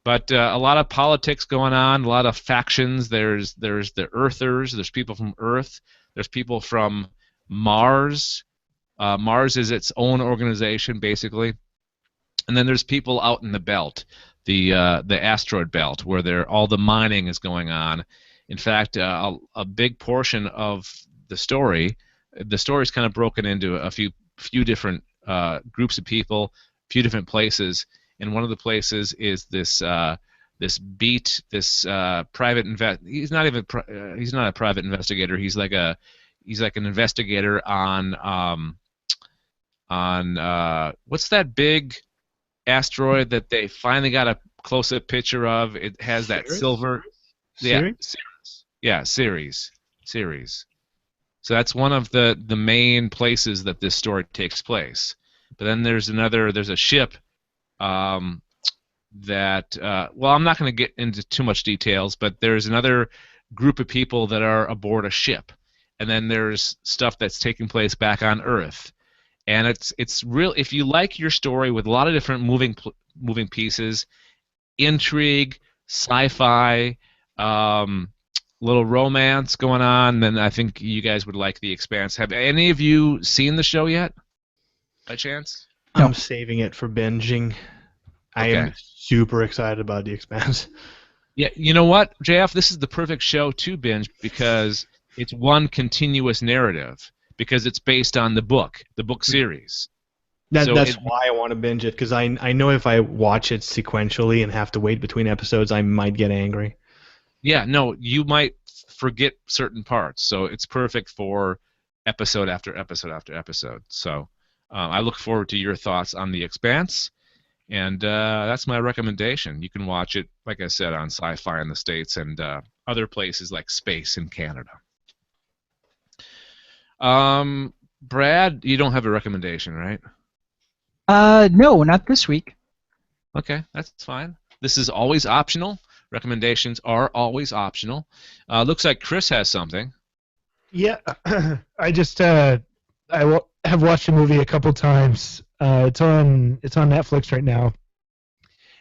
But a lot of politics going on, a lot of factions. There's the Earthers. There's people from Earth. There's people from Mars. Mars is its own organization, basically. And then there's people out in the belt, the asteroid belt, where all the mining is going on. In fact, a big portion of the story is kind of broken into a few different groups of people, a few different places. And one of the places is this private he's not a private investigator. He's like an investigator on what's that big asteroid that they finally got a close-up picture of? It has that silver.
Ceres?
Yeah, Ceres. So that's one of the main places that this story takes place. But then there's a ship that, well, I'm not going to get into too much details, but there's another group of people that are aboard a ship. And then there's stuff that's taking place back on Earth. And it's real. If you like your story with a lot of different moving pieces, intrigue, sci-fi, little romance going on, then I think you guys would like The Expanse. Have any of you seen the show yet, by chance?
I'm saving it for binging. I
Okay.
am super excited about The Expanse.
Yeah, you know what, JF? This is the perfect show to binge because it's one continuous narrative, because it's based on the book series.
That's why I want to binge it, because I know if I watch it sequentially and have to wait between episodes, I might get angry.
Yeah, no, you might forget certain parts, so it's perfect for episode after episode after episode. So I look forward to your thoughts on The Expanse, and that's my recommendation. You can watch it, like I said, on SciFi in the States and other places like Space in Canada. Brad, you don't have a recommendation, right?
No, not this week.
Okay, that's fine. This is always optional. Recommendations are always optional. Looks like Chris has something.
Yeah, I just have watched the movie a couple times. It's on Netflix right now,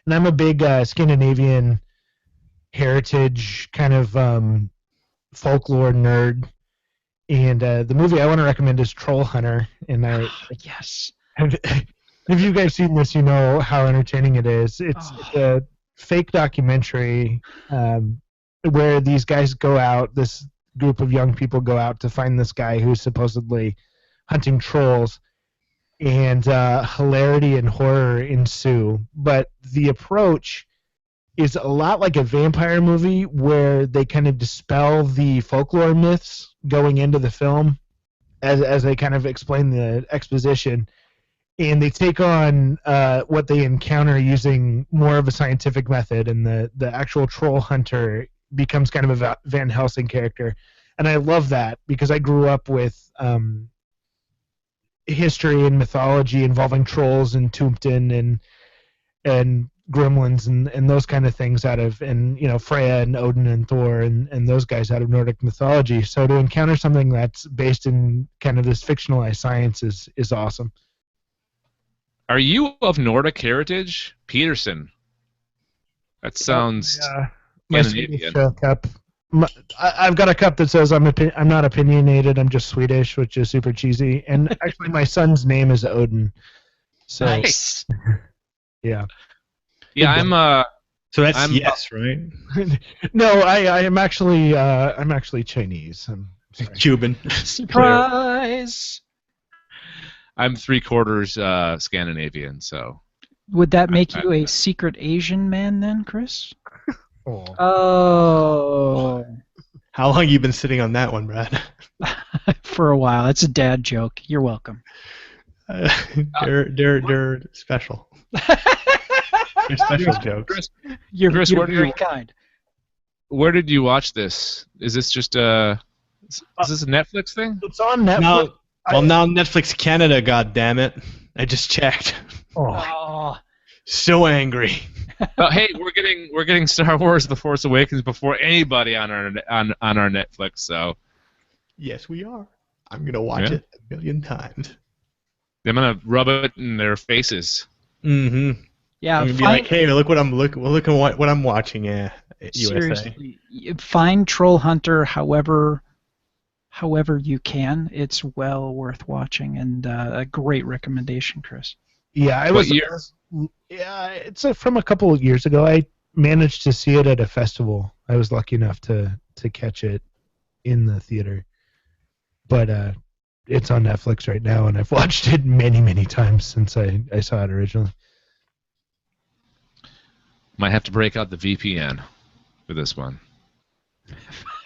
and I'm a big Scandinavian heritage kind of folklore nerd. And the movie I want to recommend is Troll Hunter. And
Yes.
If you guys seen this, you know how entertaining it is. It's a fake documentary where these guys go out, this group of young people go out to find this guy who's supposedly hunting trolls, and hilarity and horror ensue. But the approach is a lot like a vampire movie where they kind of dispel the folklore myths going into the film as they kind of explain the exposition. And they take on what they encounter using more of a scientific method, and the actual troll hunter becomes kind of a Van Helsing character. And I love that because I grew up with history and mythology involving trolls and Tombstone and gremlins and those kind of things and Freya and Odin and Thor and those guys out of Nordic mythology. So to encounter something that's based in kind of this fictionalized science is awesome.
Are you of Nordic heritage? Peterson. That sounds
My
Scandinavian.
Swedish cup. I've got a cup that says I'm not opinionated. I'm just Swedish, which is super cheesy. And actually, my son's name is Odin. So
Nice.
yeah.
Yeah,
So that's
I'm-
yes, right?
No, I'm actually Chinese. I'm sorry.
Cuban.
Surprise!
I'm 3/4 Scandinavian, so
Would that make you a secret Asian man then, Chris?
Oh.
Oh.
How long you been sitting on that one, Brad?
For a while. That's a dad joke. You're welcome.
They're special. They're special jokes.
Chris,
You're
where do
very
you-
kind.
where did you watch this? Is this just is this a Netflix thing?
It's on Netflix.
Now Netflix Canada, goddammit. I just checked.
Oh.
So angry.
Oh, hey, we're getting Star Wars: The Force Awakens before anybody on our Netflix. So
Yes, we are. I'm gonna watch
Yeah.
it a million times.
I'm gonna rub it in their faces.
Mm-hmm.
Yeah,
I'm gonna be like, hey, look what I'm watching. Yeah, USA.
seriously, find Troll Hunter however you can. It's well worth watching, and a great recommendation, Chris.
Yeah,
What year?
It's from a couple of years ago. I managed to see it at a festival. I was lucky enough to catch it in the theater. But it's on Netflix right now, and I've watched it many, many times since I saw it originally.
Might have to break out the VPN for this one.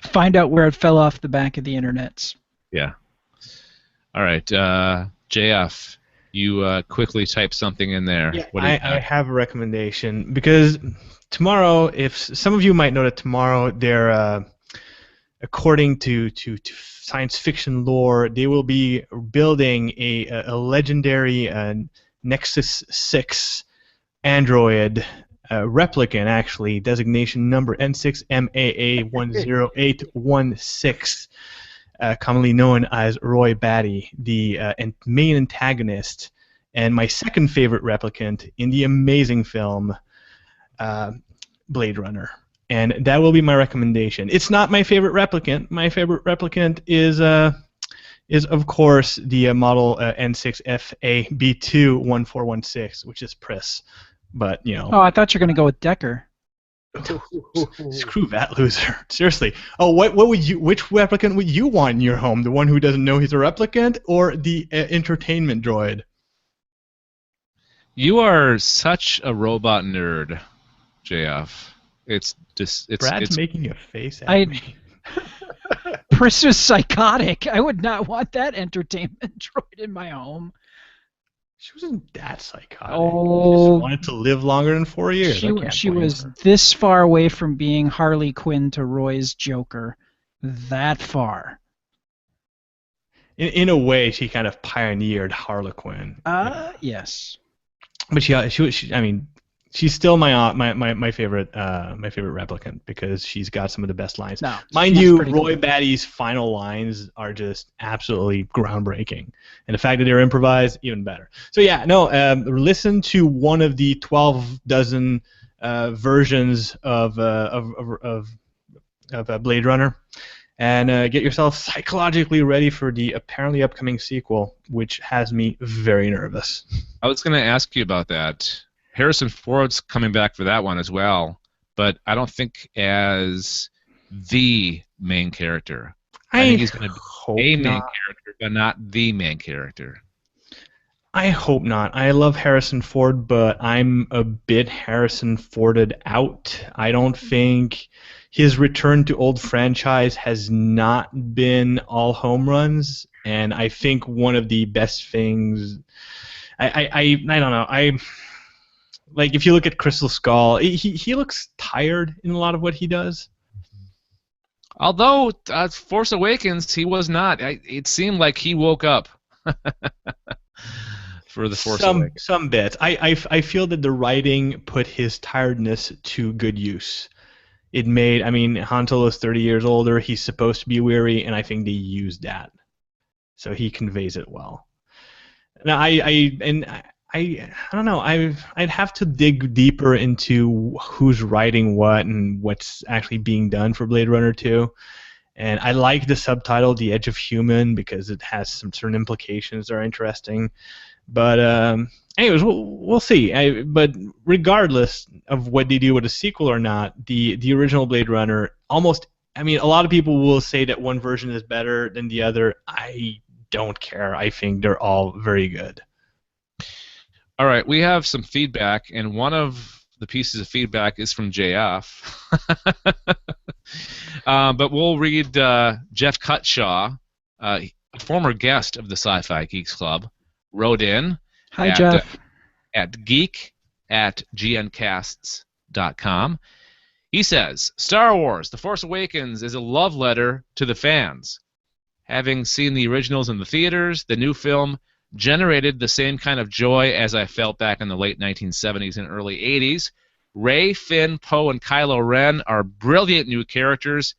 Find out where it fell off the back of the internets.
Yeah. All right, JF, you quickly type something in there.
Yeah,
What do you
I
got?
have a recommendation because tomorrow, if some of you might know that tomorrow according to science fiction lore, they will be building a legendary Nexus 6 android replicant, actually, designation number N6MAA10816, commonly known as Roy Batty, the main antagonist, and my second favorite replicant in the amazing film Blade Runner. And that will be my recommendation. It's not my favorite replicant. My favorite replicant is of course the model N6FAB21416, which is Priss. But
Oh, I thought you were going to go with Decker.
Screw that loser. Seriously. Oh, what would you? Which replicant would you want in your home? The one who doesn't know he's a replicant, or the entertainment droid?
You are such a robot nerd, JF. It's
Brad's making a face at me.
Priss is psychotic. I would not want that entertainment droid in my home.
She wasn't that psychotic.
Oh,
she just wanted to live longer than 4 years.
She was this far away from being Harley Quinn to Roy's Joker. That far.
In a way, she kind of pioneered Harlequin.
Yes.
But she I mean, she's still my favorite replicant because she's got some of the best lines.
No,
mind you,
Roy
cool. Batty's final lines are just absolutely groundbreaking, and the fact that they're improvised, even better. So yeah, no, listen to one of the 12 dozen versions of Blade Runner, and get yourself psychologically ready for the apparently upcoming sequel, which has me very nervous.
I was going to ask you about that. Harrison Ford's coming back for that one as well, but I don't think as the main character. I think he's going to be a main character, but not the main character.
I hope not. I love Harrison Ford, but I'm a bit Harrison Forded out. I don't think his return to old franchise has not been all home runs, and I think one of the best things. I don't know. Like, if you look at Crystal Skull, he looks tired in a lot of what he does.
Although, Force Awakens, he was not. It seemed like he woke up for the Force Awakens.
Some bits. I feel that the writing put his tiredness to good use. It made, I mean, Han Solo's 30 years older. He's supposed to be weary, and I think they used that. So he conveys it well. Now, I don't know. I'd have to dig deeper into who's writing what and what's actually being done for Blade Runner 2. And I like the subtitle, The Edge of Human, because it has some certain implications that are interesting. But anyways, we'll see. But regardless of what they do with a sequel or not, the original Blade Runner a lot of people will say that one version is better than the other. I don't care. I think they're all very good.
All right, we have some feedback, and one of the pieces of feedback is from JF. But we'll read Jeff Cutshaw, a former guest of the Sci-Fi Geeks Club, wrote in.
Hi, Jeff.
At geek@gncasts.com. He says, Star Wars, The Force Awakens is a love letter to the fans. Having seen the originals in the theaters, the new film generated the same kind of joy as I felt back in the late 1970s and early 80s. Rey, Finn, Poe, and Kylo Ren are brilliant new characters,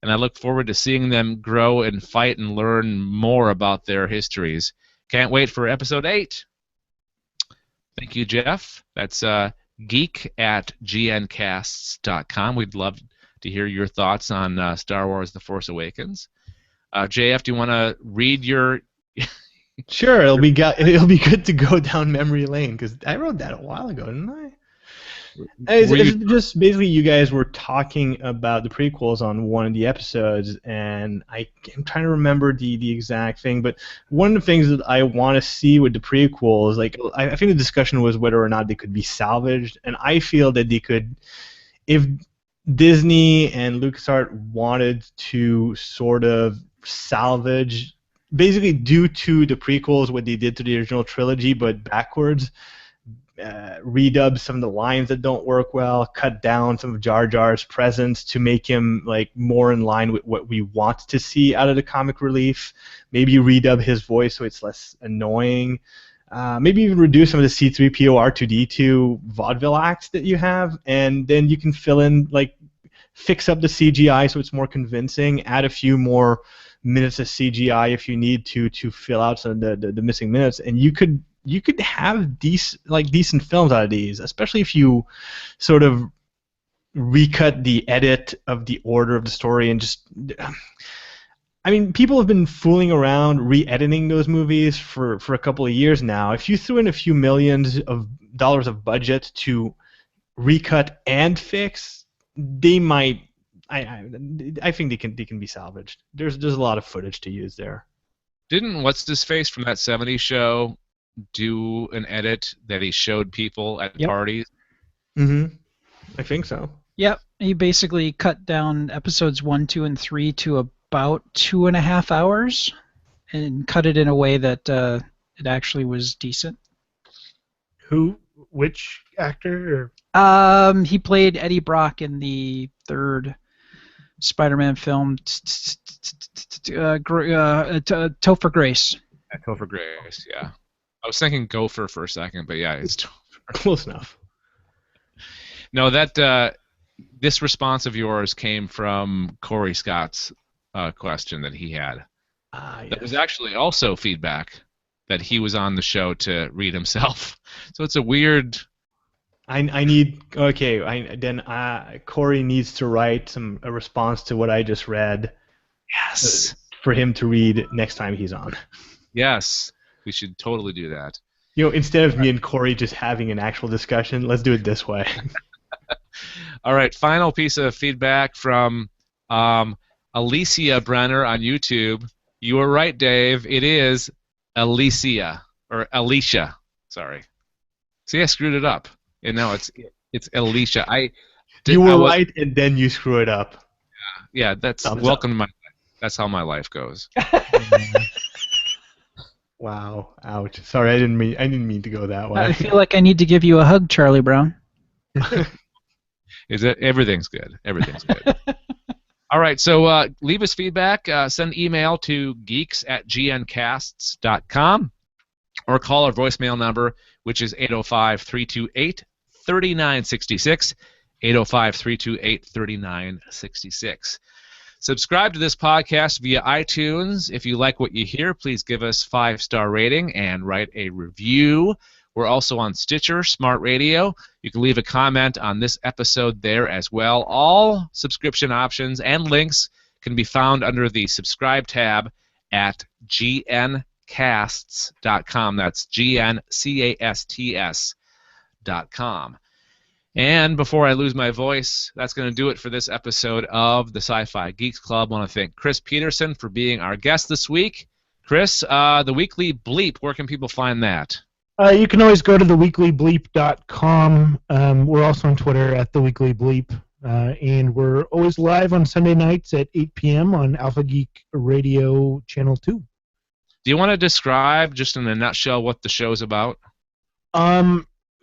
and I look forward to seeing them grow and fight and learn more about their histories. Can't wait for Episode 8. Thank you, Jeff. That's geek@gncasts.com. We'd love to hear your thoughts on Star Wars The Force Awakens. JF, do you want to read your...
Sure, it'll be good to go down memory lane, because I wrote that a while ago, didn't I? It's just basically you guys were talking about the prequels on one of the episodes, and I'm trying to remember the exact thing, but one of the things that I want to see with the prequels, like, I think the discussion was whether or not they could be salvaged, and I feel that they could, if Disney and LucasArts wanted to sort of salvage, basically due to the prequels what they did to the original trilogy, but backwards, redub some of the lines that don't work well, cut down some of Jar Jar's presence to make him like more in line with what we want to see out of the comic relief. Maybe redub his voice so it's less annoying. Maybe even reduce some of the C-3PO R2-D2 vaudeville acts that you have, and then you can fill in, like, fix up the CGI so it's more convincing, add a few more minutes of CGI if you need to fill out some of the missing minutes, and you could have decent films out of these, especially if you sort of recut the edit of the order of the story and just... I mean, people have been fooling around re-editing those movies for a couple of years now. If you threw in a few millions of dollars of budget to recut and fix, they might. I think they can be salvaged. There's a lot of footage to use there.
Didn't What's-His-Face from that '70s show do an edit that he showed people at parties?
Mm-hmm. I think so.
Yep. He basically cut down episodes 1, 2, and 3 to about 2.5 hours, and cut it in a way that it actually was decent.
Which actor?
He played Eddie Brock in the third Spider-Man film, Topher Grace.
Topher Grace, yeah. I was thinking Gopher for a second, but yeah, it's
close enough.
No, that this response of yours came from Corey Scott's question that he had.
Yes.
That was actually also feedback that he was on the show to read himself. So it's a weird...
Corey needs to write a response to what I just read.
Yes.
For him to read next time he's on.
Yes. We should totally do that.
Instead of me and Corey just having an actual discussion, let's do it this way.
All right, final piece of feedback from Alicia Brenner on YouTube. You were right, Dave. It is Alicia. Sorry. See, I screwed it up. And now it's Alicia.
You were right, and then you screw it up.
Yeah, that's welcome to my life. That's how my life goes.
Wow. Ouch. Sorry, I didn't mean to go that way.
I feel like I need to give you a hug, Charlie Brown.
Everything's good. Everything's good. All right, so leave us feedback. Send email to geeks@gncasts.com or call our voicemail number, which is 805-328-3966, 805-328-3966. Subscribe to this podcast via iTunes. If you like what you hear, please give us 5-star rating and write a review. We're also on Stitcher, Smart Radio. You can leave a comment on this episode there as well. All subscription options and links can be found under the subscribe tab at gncasts.com. That's gncasts.com. And before I lose my voice, that's going to do it for this episode of the Sci-Fi Geeks Club. I want to thank Chris Peterson for being our guest this week. Chris, the Weekly Bleep, where can people find that?
You can always go to theweeklybleep.com. We're also on Twitter at theweeklybleep. And we're always live on Sunday nights at 8 p.m. on Alpha Geek Radio Channel 2.
Do you want to describe, just in a nutshell, what the show's about?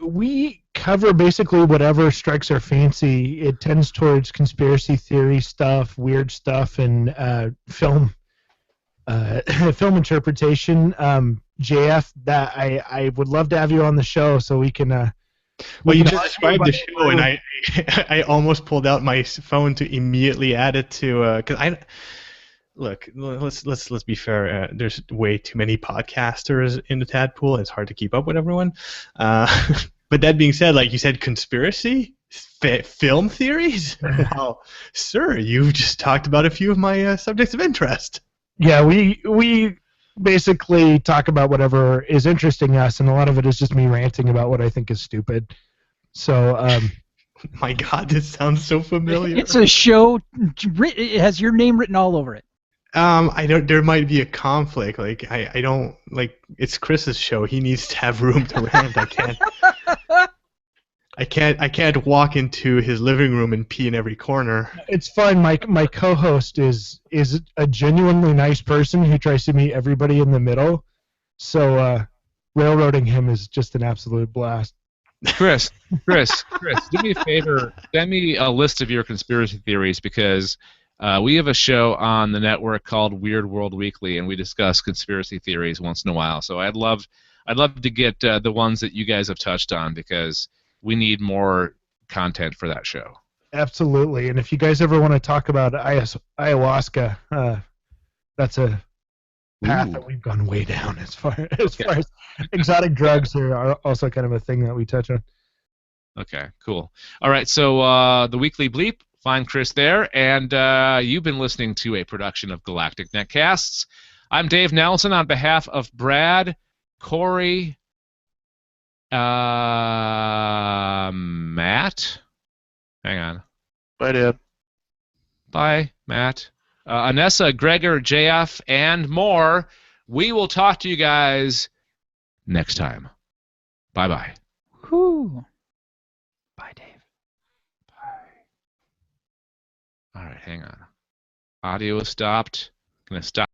We cover basically whatever strikes our fancy. It tends towards conspiracy theory stuff, weird stuff, and film interpretation. JF, that I would love to have you on the show so we can.
Well, you just described the show, and I almost pulled out my phone to immediately add it to because Look, let's be fair. There's way too many podcasters in the Tadpool. It's hard to keep up with everyone. But that being said, like you said, conspiracy, film theories. Wow, sir, you've just talked about a few of my subjects of interest.
Yeah, we basically talk about whatever is interesting us, and a lot of it is just me ranting about what I think is stupid. So.
My God, this sounds so familiar.
It's a show. It has your name written all over it.
I don't. There might be a conflict. Like I don't like. It's Chris's show. He needs to have room to rant. I can't walk into his living room and pee in every corner.
It's fine. My co-host is a genuinely nice person who tries to meet everybody in the middle. So railroading him is just an absolute blast.
Chris, do me a favor. Send me a list of your conspiracy theories because we have a show on the network called Weird World Weekly, and we discuss conspiracy theories once in a while. So I'd love to get the ones that you guys have touched on because we need more content for that show.
Absolutely. And if you guys ever want to talk about ayahuasca, that's a path that we've gone way down as far as exotic drugs are also kind of a thing that we touch on.
Okay, cool. All right, so the Weekly Bleep, find Chris there, and you've been listening to a production of Galactic Netcasts. I'm Dave Nelson on behalf of Brad, Corey, Matt. Hang on.
Bye, Dad.
Bye, Matt. Anessa, Gregor, JF, and more. We will talk to you guys next time. Bye-bye.
Whew. Bye, Dave.
Bye. All right, hang on. Audio is stopped. I'm going to stop.